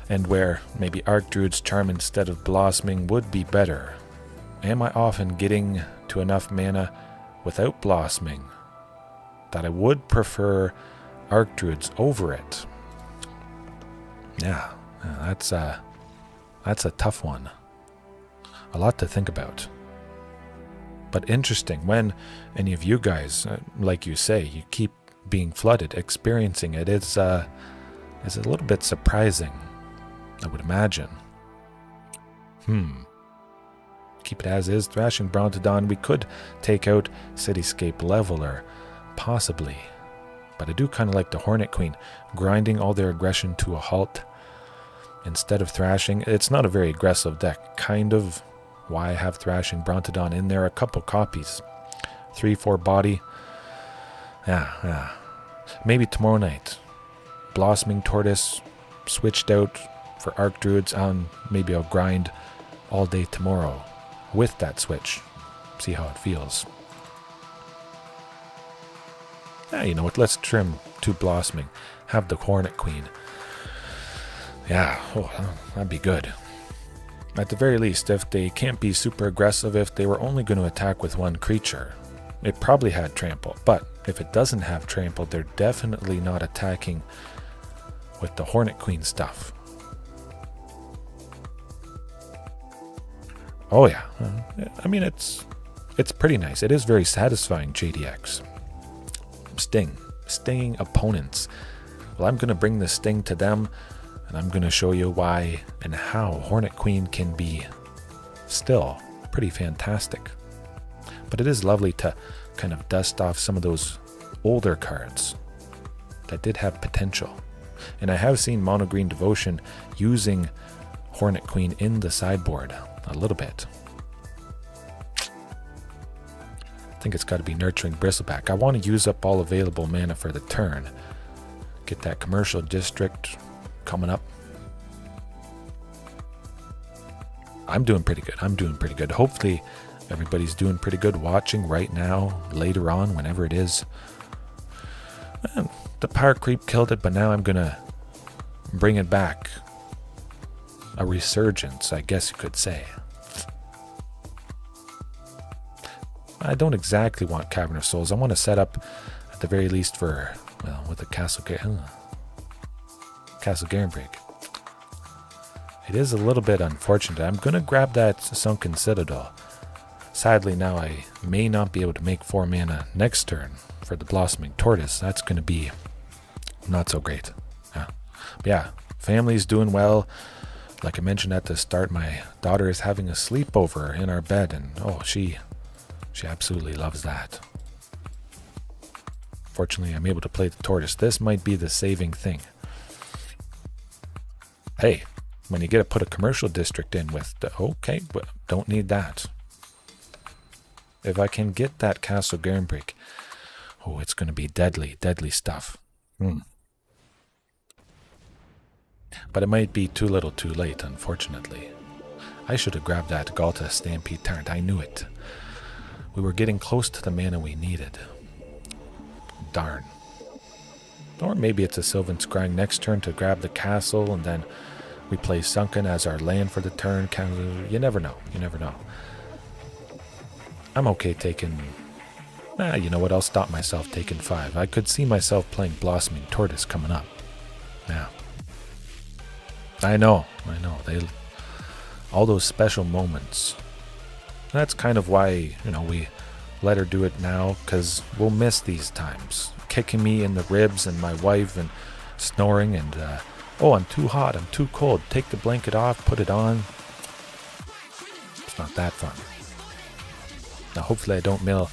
And where maybe Archdruid's Charm instead of Blossoming would be better. Am I often getting to enough mana without Blossoming that I would prefer Archdruids over it? Yeah, that's a tough one. A lot to think about. But interesting, when any of you guys, like you say, you keep being flooded, experiencing it, it's a little bit surprising, I would imagine. keep it as is. Thrashing Brontodon. We could take out Cityscape Leveler, possibly. But I do kind of like the Hornet Queen, grinding all their aggression to a halt instead of thrashing. It's not a very aggressive deck, kind of why I have Thrashing Brontodon in there. A couple copies. 3-4 body. Yeah. Maybe tomorrow night. Blossoming Tortoise switched out for Arc Druids. Maybe I'll grind all day tomorrow with that switch. See how it feels. You know what? Let's trim 2 Blossoming. Have the Hornet Queen. Yeah, that'd be good. At the very least, if they can't be super aggressive, if they were only going to attack with 1 creature, it probably had Trample. But if it doesn't have Trample, they're definitely not attacking with the Hornet Queen stuff. Oh yeah, I mean it's pretty nice. It is very satisfying, JDX. Stinging opponents. Well, I'm going to bring the sting to them, and I'm going to show you why and how Hornet Queen can be still pretty fantastic. But it is lovely to kind of dust off some of those older cards that did have potential. And I have seen Mono Green Devotion using Hornet Queen in the sideboard a little bit. I think it's got to be Nurturing Bristleback. I want to use up all available mana for the turn. Get that commercial district coming up. I'm doing pretty good. Hopefully everybody's doing pretty good watching right now, later on, whenever it is. And the power creep killed it, but now I'm going to bring it back. A resurgence, I guess you could say. I don't exactly want Cavern of Souls. I want to set up, at the very least, for, well, with the Castle Garenbrig. It is a little bit unfortunate. I'm going to grab that Sunken Citadel. Sadly, now I may not be able to make 4 mana next turn for the Blossoming Tortoise. That's going to be not so great. But yeah, family's doing well. Like I mentioned at the start, my daughter is having a sleepover in our bed, and she absolutely loves that. Fortunately, I'm able to play the Tortoise. This might be the saving thing. Hey, when you get to put a commercial district in with the... Okay, but don't need that. If I can get that Castle Garenbrig, it's going to be deadly stuff. But it might be too little too late, unfortunately. I should have grabbed that Ghalta Stampede Tyrant. I knew it. We were getting close to the mana we needed. Darn. Or maybe it's a Sylvan Scrying next turn to grab the castle, and then we play Sunken as our land for the turn. You never know. I'm okay taking... you know what? I'll stop myself taking 5. I could see myself playing Blossoming Tortoise coming up. Yeah. I know. All those special moments. That's kind of why, we let her do it now, because we'll miss these times. Kicking me in the ribs and my wife and snoring and, I'm too hot, I'm too cold. Take the blanket off, put it on. It's not that fun. Now, hopefully I don't mill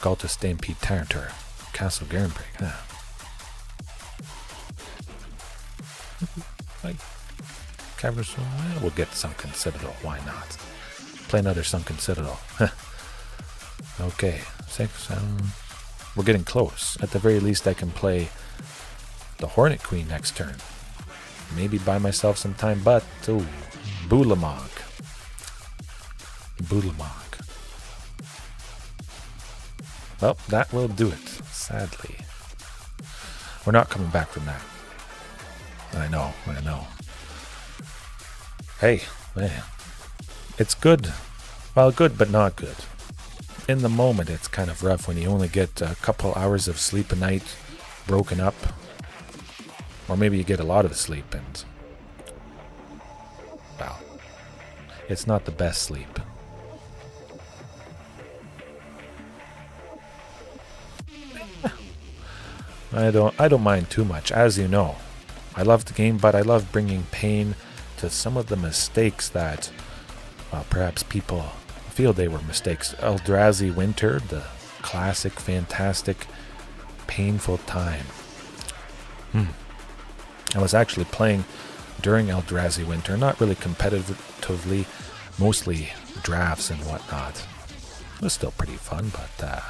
Ghalta Stampede Tyrant or Castle Garenbrig. Cavern of Souls. We'll get Sunken Citadel. Why not? Play another Sunken Citadel. Okay. 6, 7. We're getting close. At the very least, I can play the Hornet Queen next turn. Maybe buy myself some time, but... Boolamog. Well, that will do it, sadly. We're not coming back from that. I know. Hey, man. It's good. Well, good, but not good. In the moment, it's kind of rough when you only get a couple hours of sleep a night broken up. Or maybe you get a lot of sleep and... well, it's not the best sleep. I don't mind too much, as you know. I love the game, but I love bringing pain to some of the mistakes that perhaps people feel they were mistakes. Eldrazi Winter, the classic, fantastic, painful time. I was actually playing during Eldrazi Winter, not really competitively, mostly drafts and whatnot. It was still pretty fun, but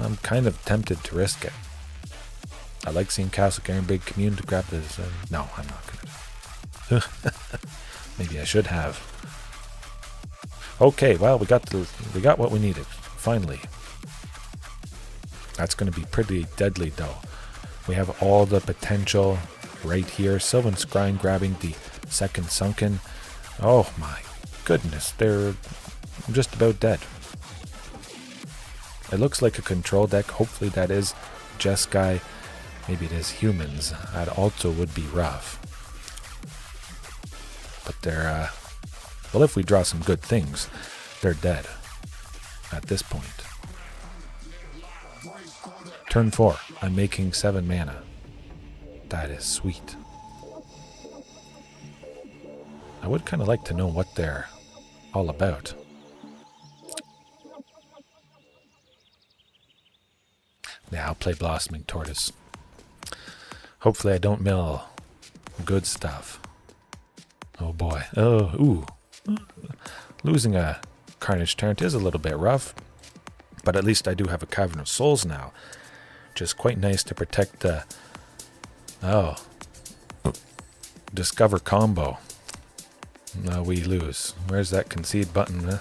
I'm kind of tempted to risk it. I like seeing Castle Garenbrig Commune to grab this. No, I'm not going to. Maybe I should have. Okay, well, we got what we needed, finally. That's going to be pretty deadly, though. We have all the potential right here. Sylvan Scrying grabbing the second Sunken. Oh my goodness, they're just about dead. It looks like a control deck. Hopefully that is Jeskai. Maybe it is humans. That also would be rough. But they're, well, if we draw some good things, they're dead at this point. Turn 4, I'm making 7 mana. That is sweet. I would kind of like to know what they're all about. Yeah, I'll play Blossoming Tortoise. Hopefully I don't mill good stuff. Oh boy. Oh, ooh. Losing a Carnage Tyrant is a little bit rough, but at least I do have a Cavern of Souls now, which is quite nice to protect the... Oh. Discover combo. No, we lose. Where's that concede button?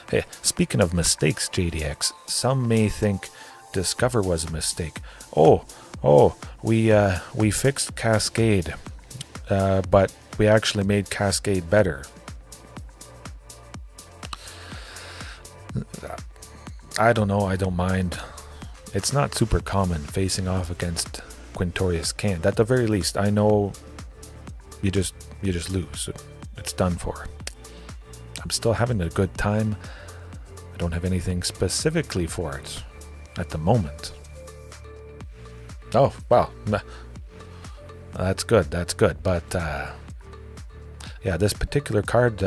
Hey, speaking of mistakes, JDX, some may think Discover was a mistake. We fixed Cascade, but we actually made Cascade better. I don't know, I don't mind. It's not super common facing off against Quintorius can't. At the very least, I know you just lose. It's done for. I'm still having a good time. I don't have anything specifically for it at the moment. Oh, well, that's good, but yeah, this particular card,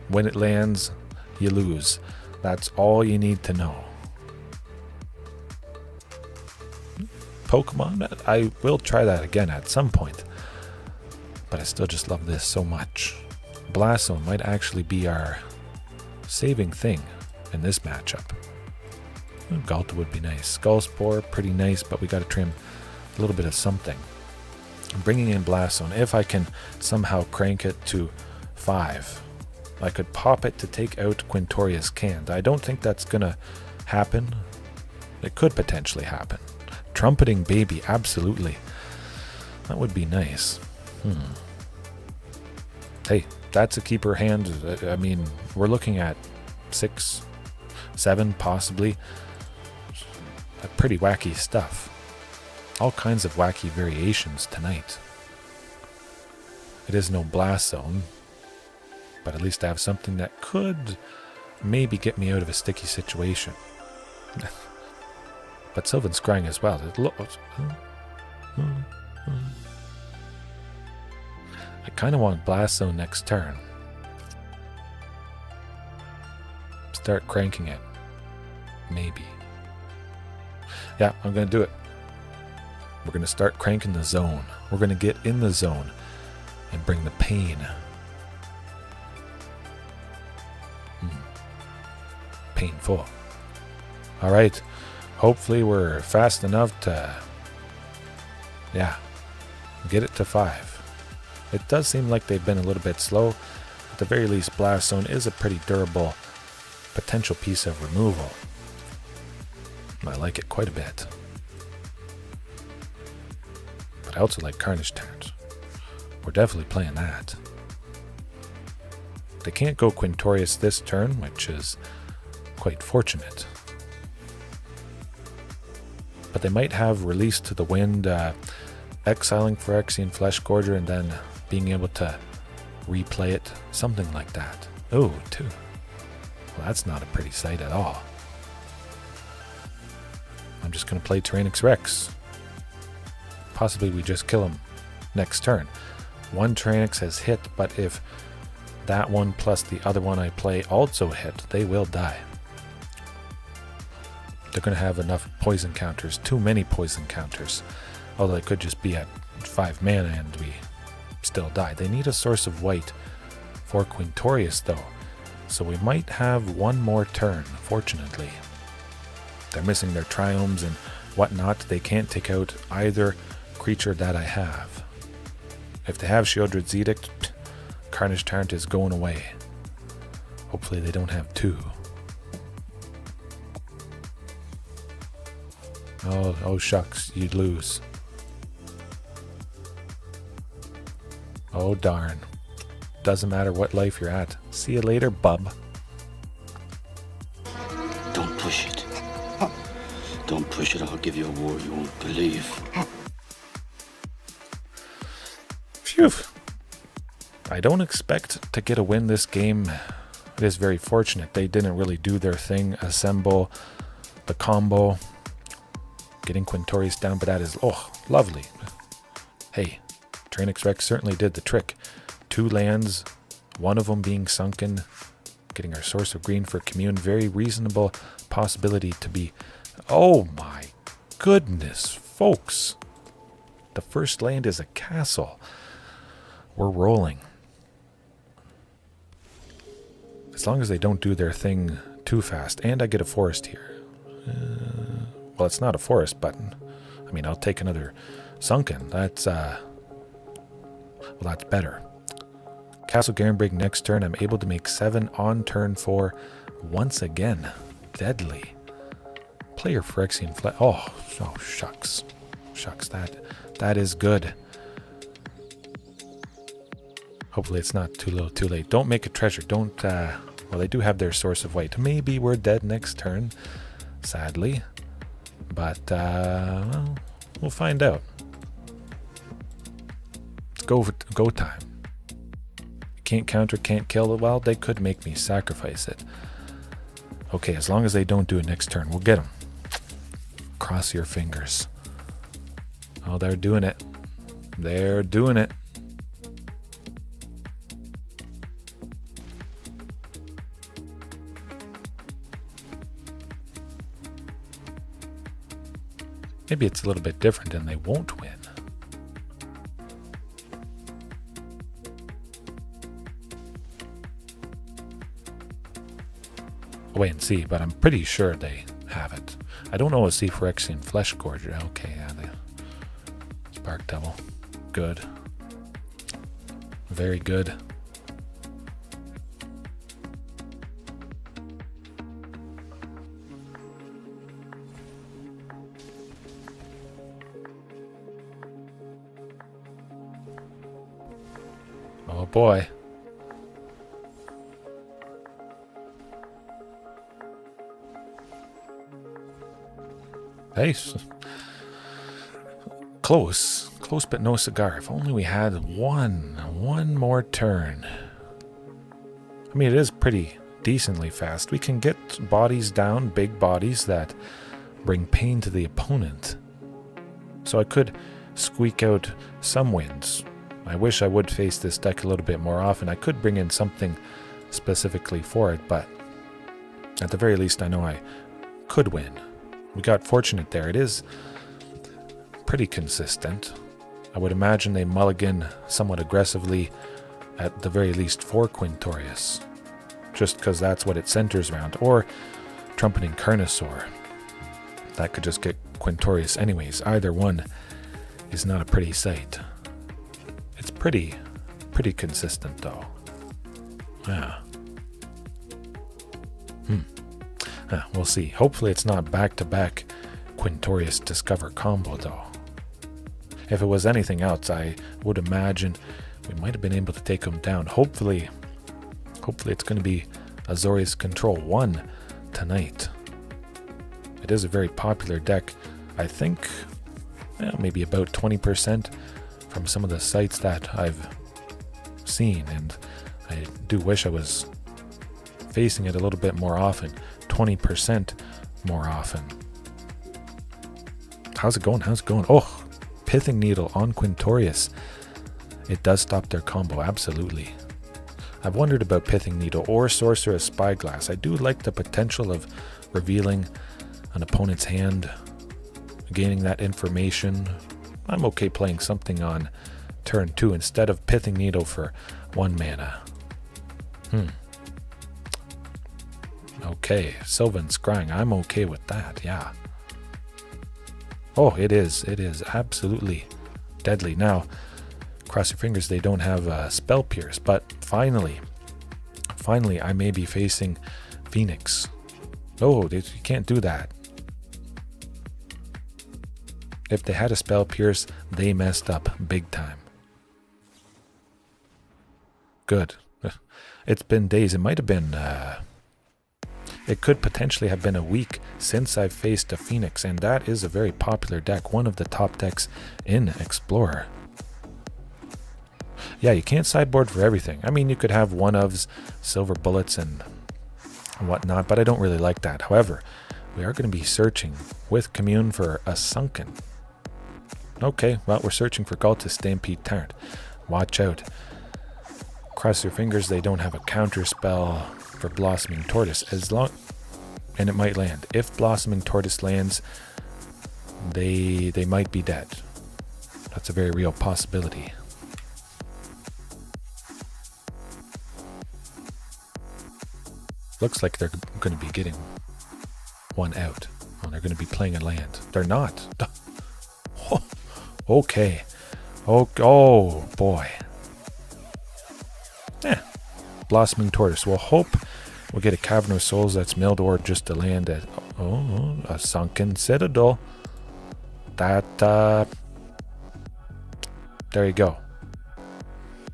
when it lands, you lose. That's all you need to know. Pokemon, I will try that again at some point, but I still just love this so much. Blossoming might actually be our saving thing in this matchup. Ghalta would be nice. Skullspore, pretty nice, but we got to trim a little bit of something. I'm bringing in Blossoming. If I can somehow crank it to 5, I could pop it to take out Quintorius Canned. I don't think that's going to happen. It could potentially happen. Trumpeting Baby, absolutely. That would be nice. Hey, that's a keeper hand. I mean, we're looking at 6, 7 possibly. Pretty wacky stuff. All kinds of wacky variations tonight. It is no blast zone, but at least I have something that could maybe get me out of a sticky situation. But Sylvan Scrying as well. I kind of want blast zone next turn. Start cranking it. Maybe. Yeah, I'm going to do it. We're going to start cranking the zone. We're going to get in the zone and bring the pain. Painful. All right. Hopefully we're fast enough to, yeah, get it to 5. It does seem like they've been a little bit slow. At the very least, Blast Zone is a pretty durable potential piece of removal. I like it quite a bit. But I also like Carnage Tyrant. We're definitely playing that. They can't go Quintorius this turn, which is quite fortunate. But they might have Release to the Wind, exiling Phyrexian Flesh Gorger, and then being able to replay it, something like that. Oh, 2. Well, that's not a pretty sight at all. I'm just going to play Tyrranax Rex. Possibly we just kill him next turn. One Tyrranax has hit, but if that one plus the other one I play also hit, they will die. They're going to have enough poison counters, too many poison counters. Although it could just be at 5 mana and we still die. They need a source of white for Quintorius though. So we might have one more turn, fortunately. They're missing their triomes and whatnot. They can't take out either creature that I have. If they have Sheoldred's Edict, Carnage Tyrant is going away. Hopefully they don't have 2. Oh shucks, you'd lose. Oh darn. Doesn't matter what life you're at. See you later, bub. Don't push it. Don't push it, I'll give you a war you won't believe. Phew. I don't expect to get a win this game. It is very fortunate. They didn't really do their thing. Assemble the combo. Getting Quintorius down, but that is, oh, lovely. Hey, Tyrranax Rex certainly did the trick. 2 lands, one of them being sunken. Getting our source of green for Commune. Very reasonable possibility to be... Oh my goodness, folks. The first land is a castle. We're rolling. As long as they don't do their thing too fast. And I get a forest here. Well, it's not a forest button. I mean, I'll take another sunken. That's, well, that's better. Castle Garenbrig next turn. I'm able to make 7 on turn 4 once again. Deadly. Player Phyrexian Flesh. Oh, shucks. Shucks, that is good. Hopefully it's not too little too late. Don't make a treasure. Don't, well, they do have their source of white. Maybe we're dead next turn, sadly. But, well, we'll find out. It's go time. Can't counter, can't kill. Well, they could make me sacrifice it. Okay, as long as they don't do it next turn, we'll get them. Cross your fingers. Oh, they're doing it. They're doing it. Maybe it's a little bit different and they won't win. I'll wait and see, but I'm pretty sure they have it. I don't know a sea Phyrexian Flesh Gorger. Okay, yeah, the Spark Devil. Good. Very good. Oh boy. Hey, close but no cigar. If only we had one more turn. I mean, it is pretty decently fast. We can get bodies down, big bodies that bring pain to the opponent. So I could squeak out some wins. I wish I would face this deck a little bit more often. I could bring in something specifically for it, but at the very least I know I could win. We got fortunate there. It is pretty consistent. I would imagine they mulligan somewhat aggressively at the very least for Quintorius, just because that's what it centers around, or Trumpeting Carnosaur. That could just get Quintorius anyways. Either one is not a pretty sight. It's pretty consistent though. Yeah. We'll see. Hopefully it's not back-to-back Quintorius Discover combo though. If it was anything else, I would imagine we might have been able to take him down. Hopefully it's going to be Azorius Control 1 tonight. It is a very popular deck. I think maybe about 20% from some of the sites that I've seen, and I do wish I was facing it a little bit more often. 20% more often. How's it going? Oh, Pithing Needle on Quintorius. It does stop their combo, absolutely. I've wondered about Pithing Needle or Sorcerer's Spyglass. I do like the potential of revealing an opponent's hand, gaining that information. I'm okay playing something on turn 2 instead of Pithing Needle for 1 mana. Okay, Sylvan Scrying. I'm okay with that, yeah. Oh, it is absolutely deadly. Now, cross your fingers they don't have Spell Pierce, but finally I may be facing Phoenix. Oh, you can't do that. If they had a Spell Pierce, they messed up big time. Good. It's been days. It might have been... it could potentially have been a week since I've faced a Phoenix, and that is a very popular deck. One of the top decks in Explorer. Yeah, you can't sideboard for everything. I mean, you could have one-ofs, silver bullets, and whatnot, but I don't really like that. However, we are going to be searching with Commune for a Sunken. Okay, well, we're searching for Ghalta Stampede Tyrant. Watch out. Cross your fingers they don't have a counter spell for Blossoming Tortoise. And it might land. If Blossoming Tortoise lands, they might be dead. That's a very real possibility. Looks like they're going to be getting one out. Oh, they're going to be playing a land. They're not. Oh, okay. Oh boy. Blossoming Tortoise. We'll hope we'll get a Cavern of Souls that's milled or just to land at a Sunken Citadel. That there you go.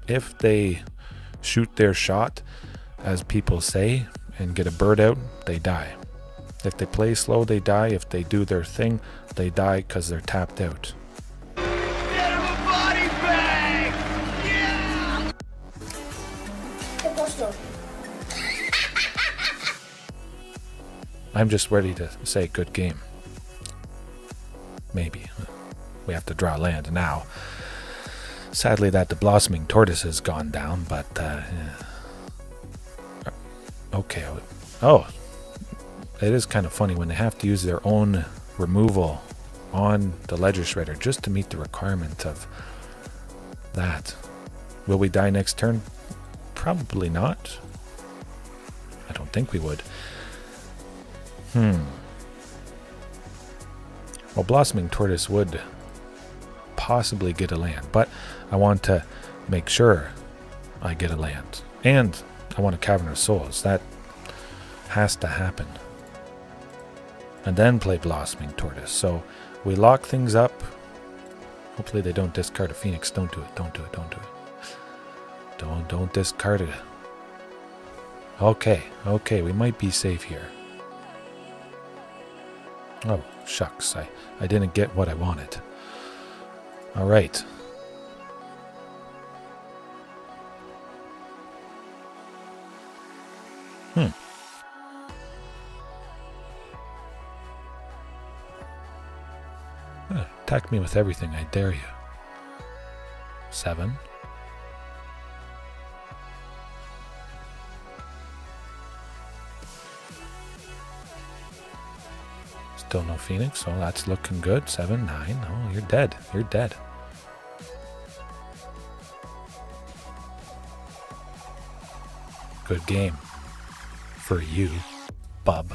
If they shoot their shot, as people say, and get a bird out, they die. If they play slow, they die. If they do their thing, they die because they're tapped out. I'm just ready to say good game. Maybe. We have to draw land now. Sadly that the Blossoming Tortoise has gone down, but yeah. Okay. Oh, it is kind of funny when they have to use their own removal on the Ledger Shredder just to meet the requirement of that. Will we die next turn? Probably not. I don't think we would. Well, Blossoming Tortoise would possibly get a land, but I want to make sure I get a land. And I want a Cavern of Souls. That has to happen. And then play Blossoming Tortoise. So we lock things up. Hopefully they don't discard a Phoenix. Don't do it. Don't do it. Don't do it. Don't discard it. Okay. Okay, we might be safe here. Oh, shucks. I didn't get what I wanted. All right. Attack me with everything, I dare you. 7. Still no Phoenix, so that's looking good. 7, 9. Oh, you're dead. You're dead. Good game. For you, bub.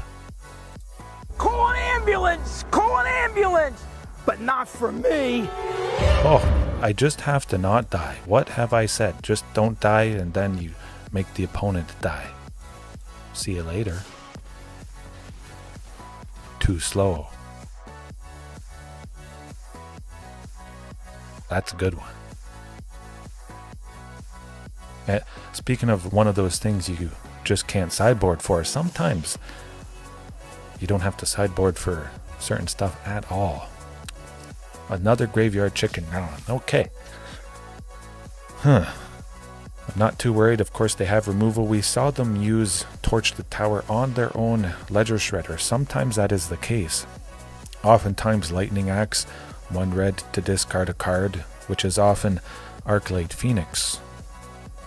Call an ambulance! Call an ambulance! But not for me! Oh, I just have to not die. What have I said? Just don't die and then you make the opponent die. See you later. Too slow. That's a good one. Speaking of one of those things you just can't sideboard for, sometimes you don't have to sideboard for certain stuff at all. Another graveyard chicken. Okay. I'm not too worried. Of course, they have removal. We saw them use Torch the Tower on their own Ledger Shredder. Sometimes that is the case. Oftentimes, Lightning Axe, 1 red to discard a card, which is often Arclight Phoenix.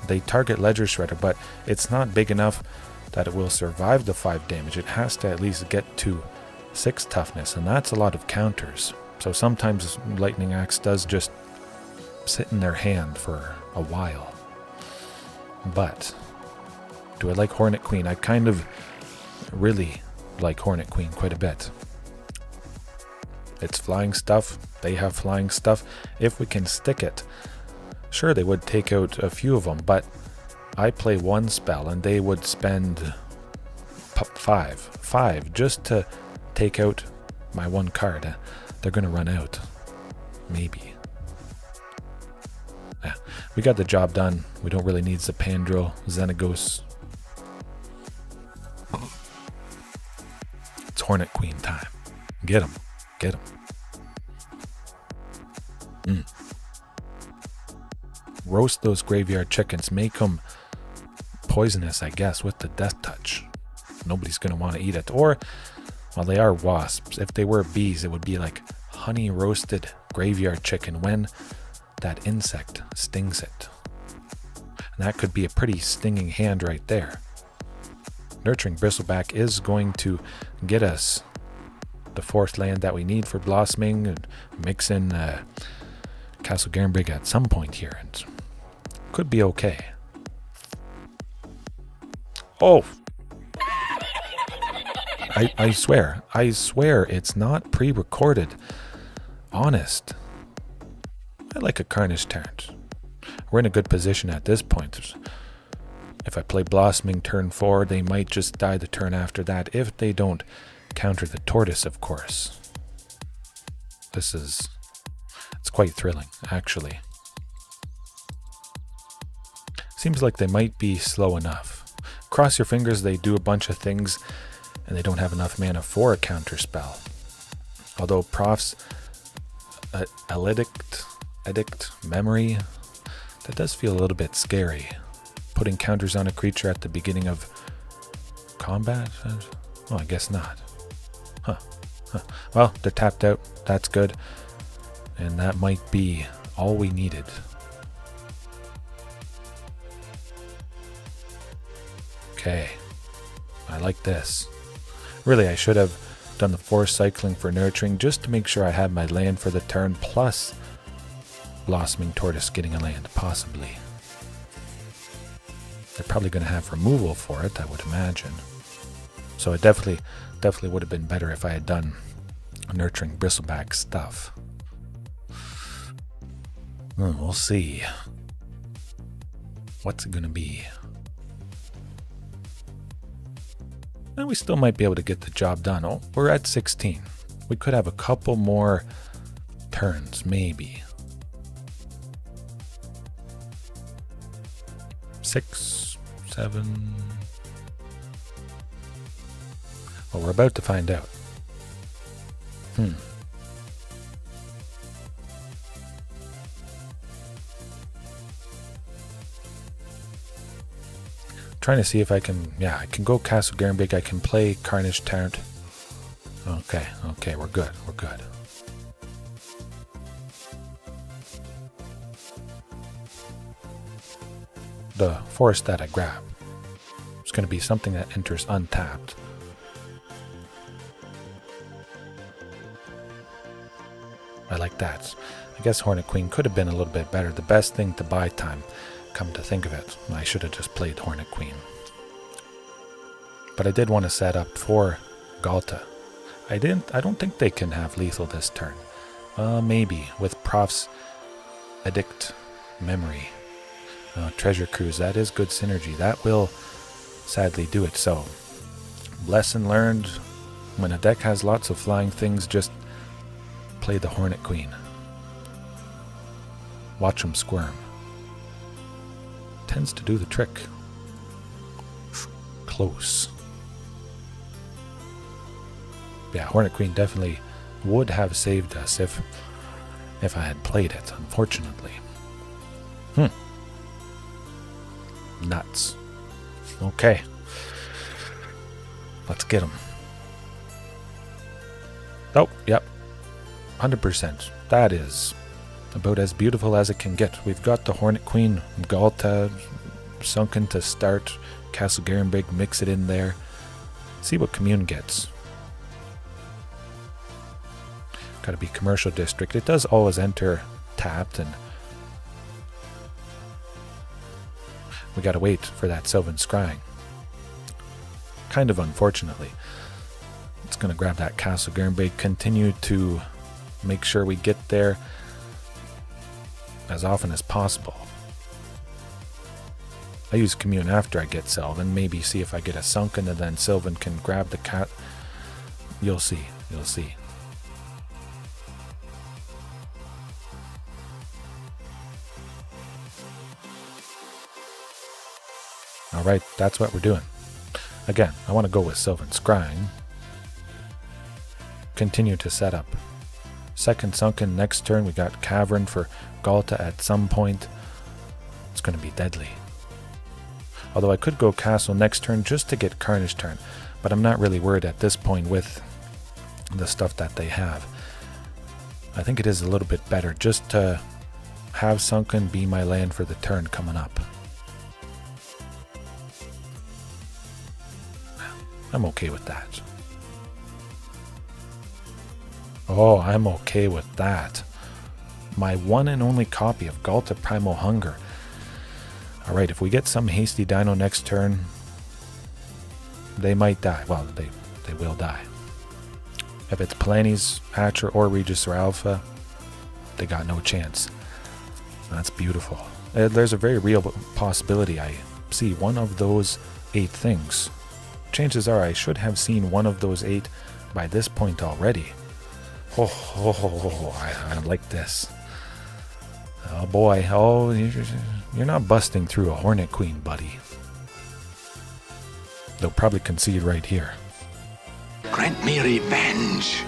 They target Ledger Shredder, but it's not big enough that it will survive the 5 damage. It has to at least get to 6 toughness, and that's a lot of counters. So sometimes Lightning Axe does just sit in their hand for a while. But do I like Hornet Queen? I kind of really like Hornet Queen quite a bit. It's flying stuff. They have flying stuff. If we can stick it, sure, they would take out a few of them, but I play 1 spell and they would spend 5 just to take out my 1 card. They're going to run out. Maybe. Yeah, we got the job done. We don't really need Zopandrel, Xenagos. It's Hornet Queen time. Get him. Get him. Roast those graveyard chickens. Make them poisonous, I guess, with the death touch. Nobody's going to want to eat it. Or, well, they are wasps. If they were bees, it would be like honey roasted graveyard chicken when that insect stings it. And that could be a pretty stinging hand right there. Nurturing Bristleback is going to get us the 4th land that we need for blossoming, and mix in Castle Garenbrig at some point here, and could be okay. Oh! I swear it's not pre-recorded. Honest. I like a Carnage Tyrant. We're in a good position at this point. If I play Blossoming turn 4, they might just die the turn after that, if they don't counter the Tortoise, of course. It's quite thrilling, actually. Seems like they might be slow enough. Cross your fingers, they do a bunch of things, and they don't have enough mana for a counter spell. Although Prof's Edict Memory, that does feel a little bit scary. Putting counters on a creature at the beginning of combat? Oh, I guess not. Huh. Well, they're tapped out. That's good. And that might be all we needed. Okay. I like this. Really, I should have done the 4 cycling for nurturing just to make sure I had my land for the turn, plus Blossoming Tortoise getting a land, possibly. They're probably going to have removal for it, I would imagine. So it definitely would have been better if I had done Nurturing Bristleback stuff. We'll see. What's it going to be? And we still might be able to get the job done. Oh, we're at 16. We could have a couple more turns, maybe. 6, 7. Well, we're about to find out. Trying to see if I can, I can go Castle Garenbrig, I can play Carnage Tyrant. Okay, we're good. The forest that I grab is going to be something that enters untapped. I like that. I guess Hornet Queen could have been a little bit better. The best thing to buy time, come to think of it. I should have just played Hornet Queen. But I did want to set up for Ghalta. I don't think they can have lethal this turn. Maybe with Prof's Edict Memory. Treasure Cruise, that is good synergy. That will sadly do it. So, lesson learned, when a deck has lots of flying things, just play the Hornet Queen. Watch them squirm. Tends to do the trick. Close. Yeah, Hornet Queen definitely would have saved us if I had played it, unfortunately. Nuts. Okay. Let's get them. Oh, yep. 100%. That is about as beautiful as it can get. We've got the Hornet Queen, Ghalta, Sunken to start, Castle Garenbrig, mix it in there. See what Commune gets. Gotta be Commercial District. It does always enter tapped, and we gotta wait for that Sylvan Scrying. Kind of unfortunately. It's gonna grab that Castle Garenbrig, continue to make sure we get there as often as possible. I use Commune after I get Sylvan, maybe see if I get a Sunken and then Sylvan can grab the cat. You'll see, you'll see. Alright, that's what we're doing. Again, I want to go with Sylvan Scrying. Continue to set up. Second Sunken, next turn we got Cavern for Ghalta at some point. It's going to be deadly. Although I could go Castle next turn just to get Carnage Tyrant, but I'm not really worried at this point with the stuff that they have. I think it is a little bit better just to have Sunken be my land for the turn coming up. I'm okay with that. Oh, I'm okay with that. My one and only copy of Ghalta Primal Hunger. Alright, if we get some hasty dino next turn, they might die. Well, they will die. If it's Palani's Hatcher or Regisaur Alpha, they got no chance. That's beautiful. There's a very real possibility I see one of those 8 things. Chances are I should have seen one of those 8 by this point already. I like this. Oh boy, oh, you're not busting through a Hornet Queen, buddy. They'll probably concede right here. Grant me revenge.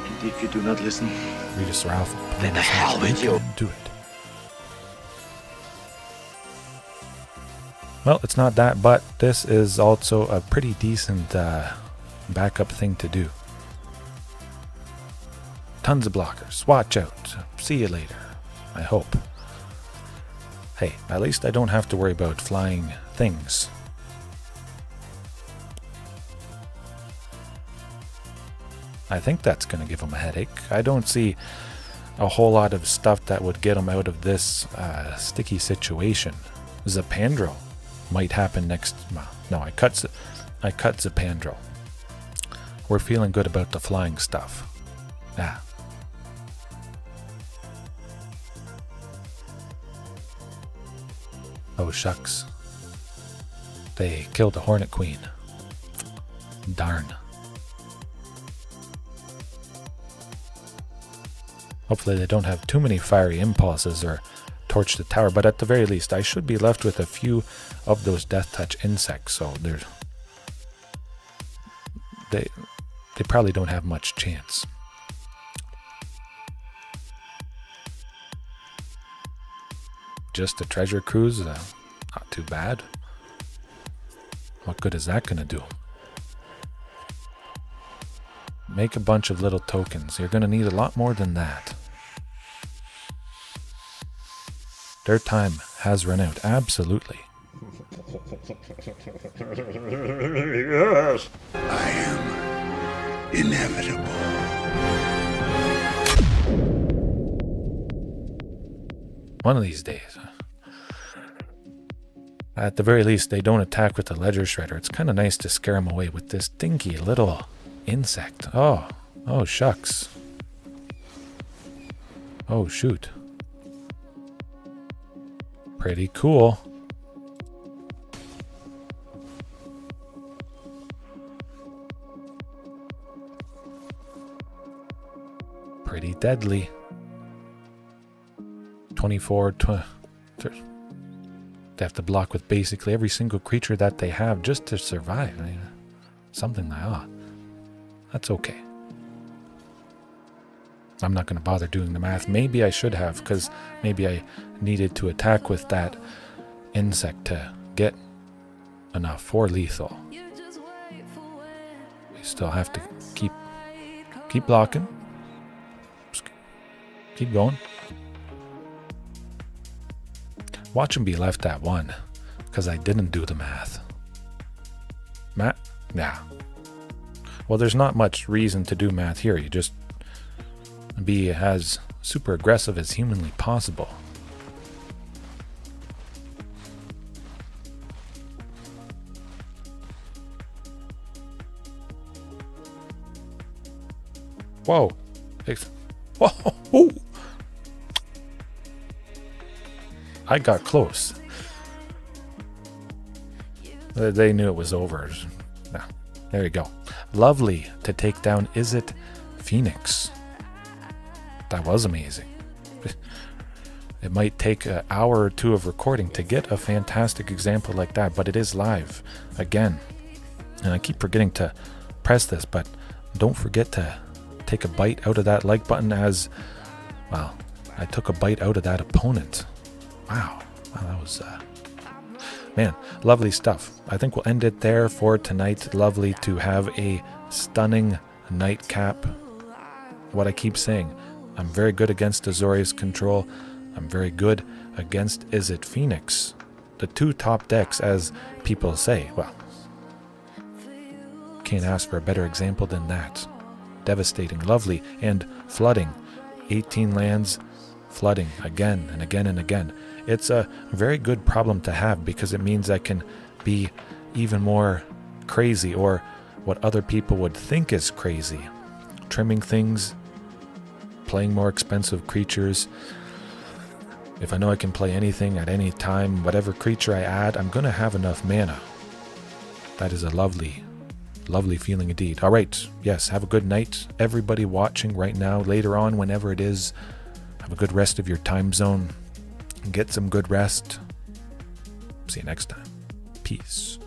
And if you do not listen, Regisaur Alpha. Then the hell with you. Do it. Well, it's not that, but this is also a pretty decent backup thing to do. Tons of blockers. Watch out. See you later. I hope. Hey, at least I don't have to worry about flying things. I think that's going to give them a headache. I don't see a whole lot of stuff that would get them out of this sticky situation. Zopandrel might happen next. Well, no, I cut Zopandrel. We're feeling good about the flying stuff. Ah. Oh shucks. They killed the Hornet Queen. Darn. Hopefully they don't have too many fiery impulses or torch the tower, but at the very least I should be left with a few of those death touch insects, so they probably don't have much chance. Just a treasure cruise, not too bad. What good is that gonna do? Make a bunch of little tokens. You're gonna need a lot more than that. Their time has run out, absolutely. Yes. I am inevitable. One of these days. At the very least, they don't attack with the Ledger Shredder. It's kind of nice to scare them away with this dinky little insect. Oh shucks. Oh shoot. Pretty cool. Pretty deadly. 24, they have to block with basically every single creature that they have just to survive. I mean, something like that. That's okay. I'm not going to bother doing the math. Maybe I should have, because maybe I needed to attack with that insect to get enough for lethal. We still have to keep blocking. Just keep going. Watch him be left at 1, because I didn't do the math. Matt? Yeah. Well, there's not much reason to do math here. You just be as super aggressive as humanly possible. Whoa. Whoa. I got close. They knew it was over. No. There you go. Lovely to take down Izzet Phoenix. That was amazing. It might take an hour or two of recording to get a fantastic example like that, but it is live again. And I keep forgetting to press this, but don't forget to take a bite out of that like button as, well, I took a bite out of that opponent. Wow, that was, man, lovely stuff. I think we'll end it there for tonight. Lovely to have a stunning nightcap. What I keep saying, I'm very good against Azorius Control. I'm very good against Izzet Phoenix. The 2 top decks, as people say. Well, can't ask for a better example than that. Devastating, lovely, and flooding. 18 lands, flooding again and again and again. It's a very good problem to have because it means I can be even more crazy, or what other people would think is crazy. Trimming things, playing more expensive creatures. If I know I can play anything at any time, whatever creature I add, I'm going to have enough mana. That is a lovely feeling indeed. All right. Yes, have a good night. Everybody watching right now, later on, whenever it is, have a good rest of your time zone. Get some good rest. See you next time. Peace.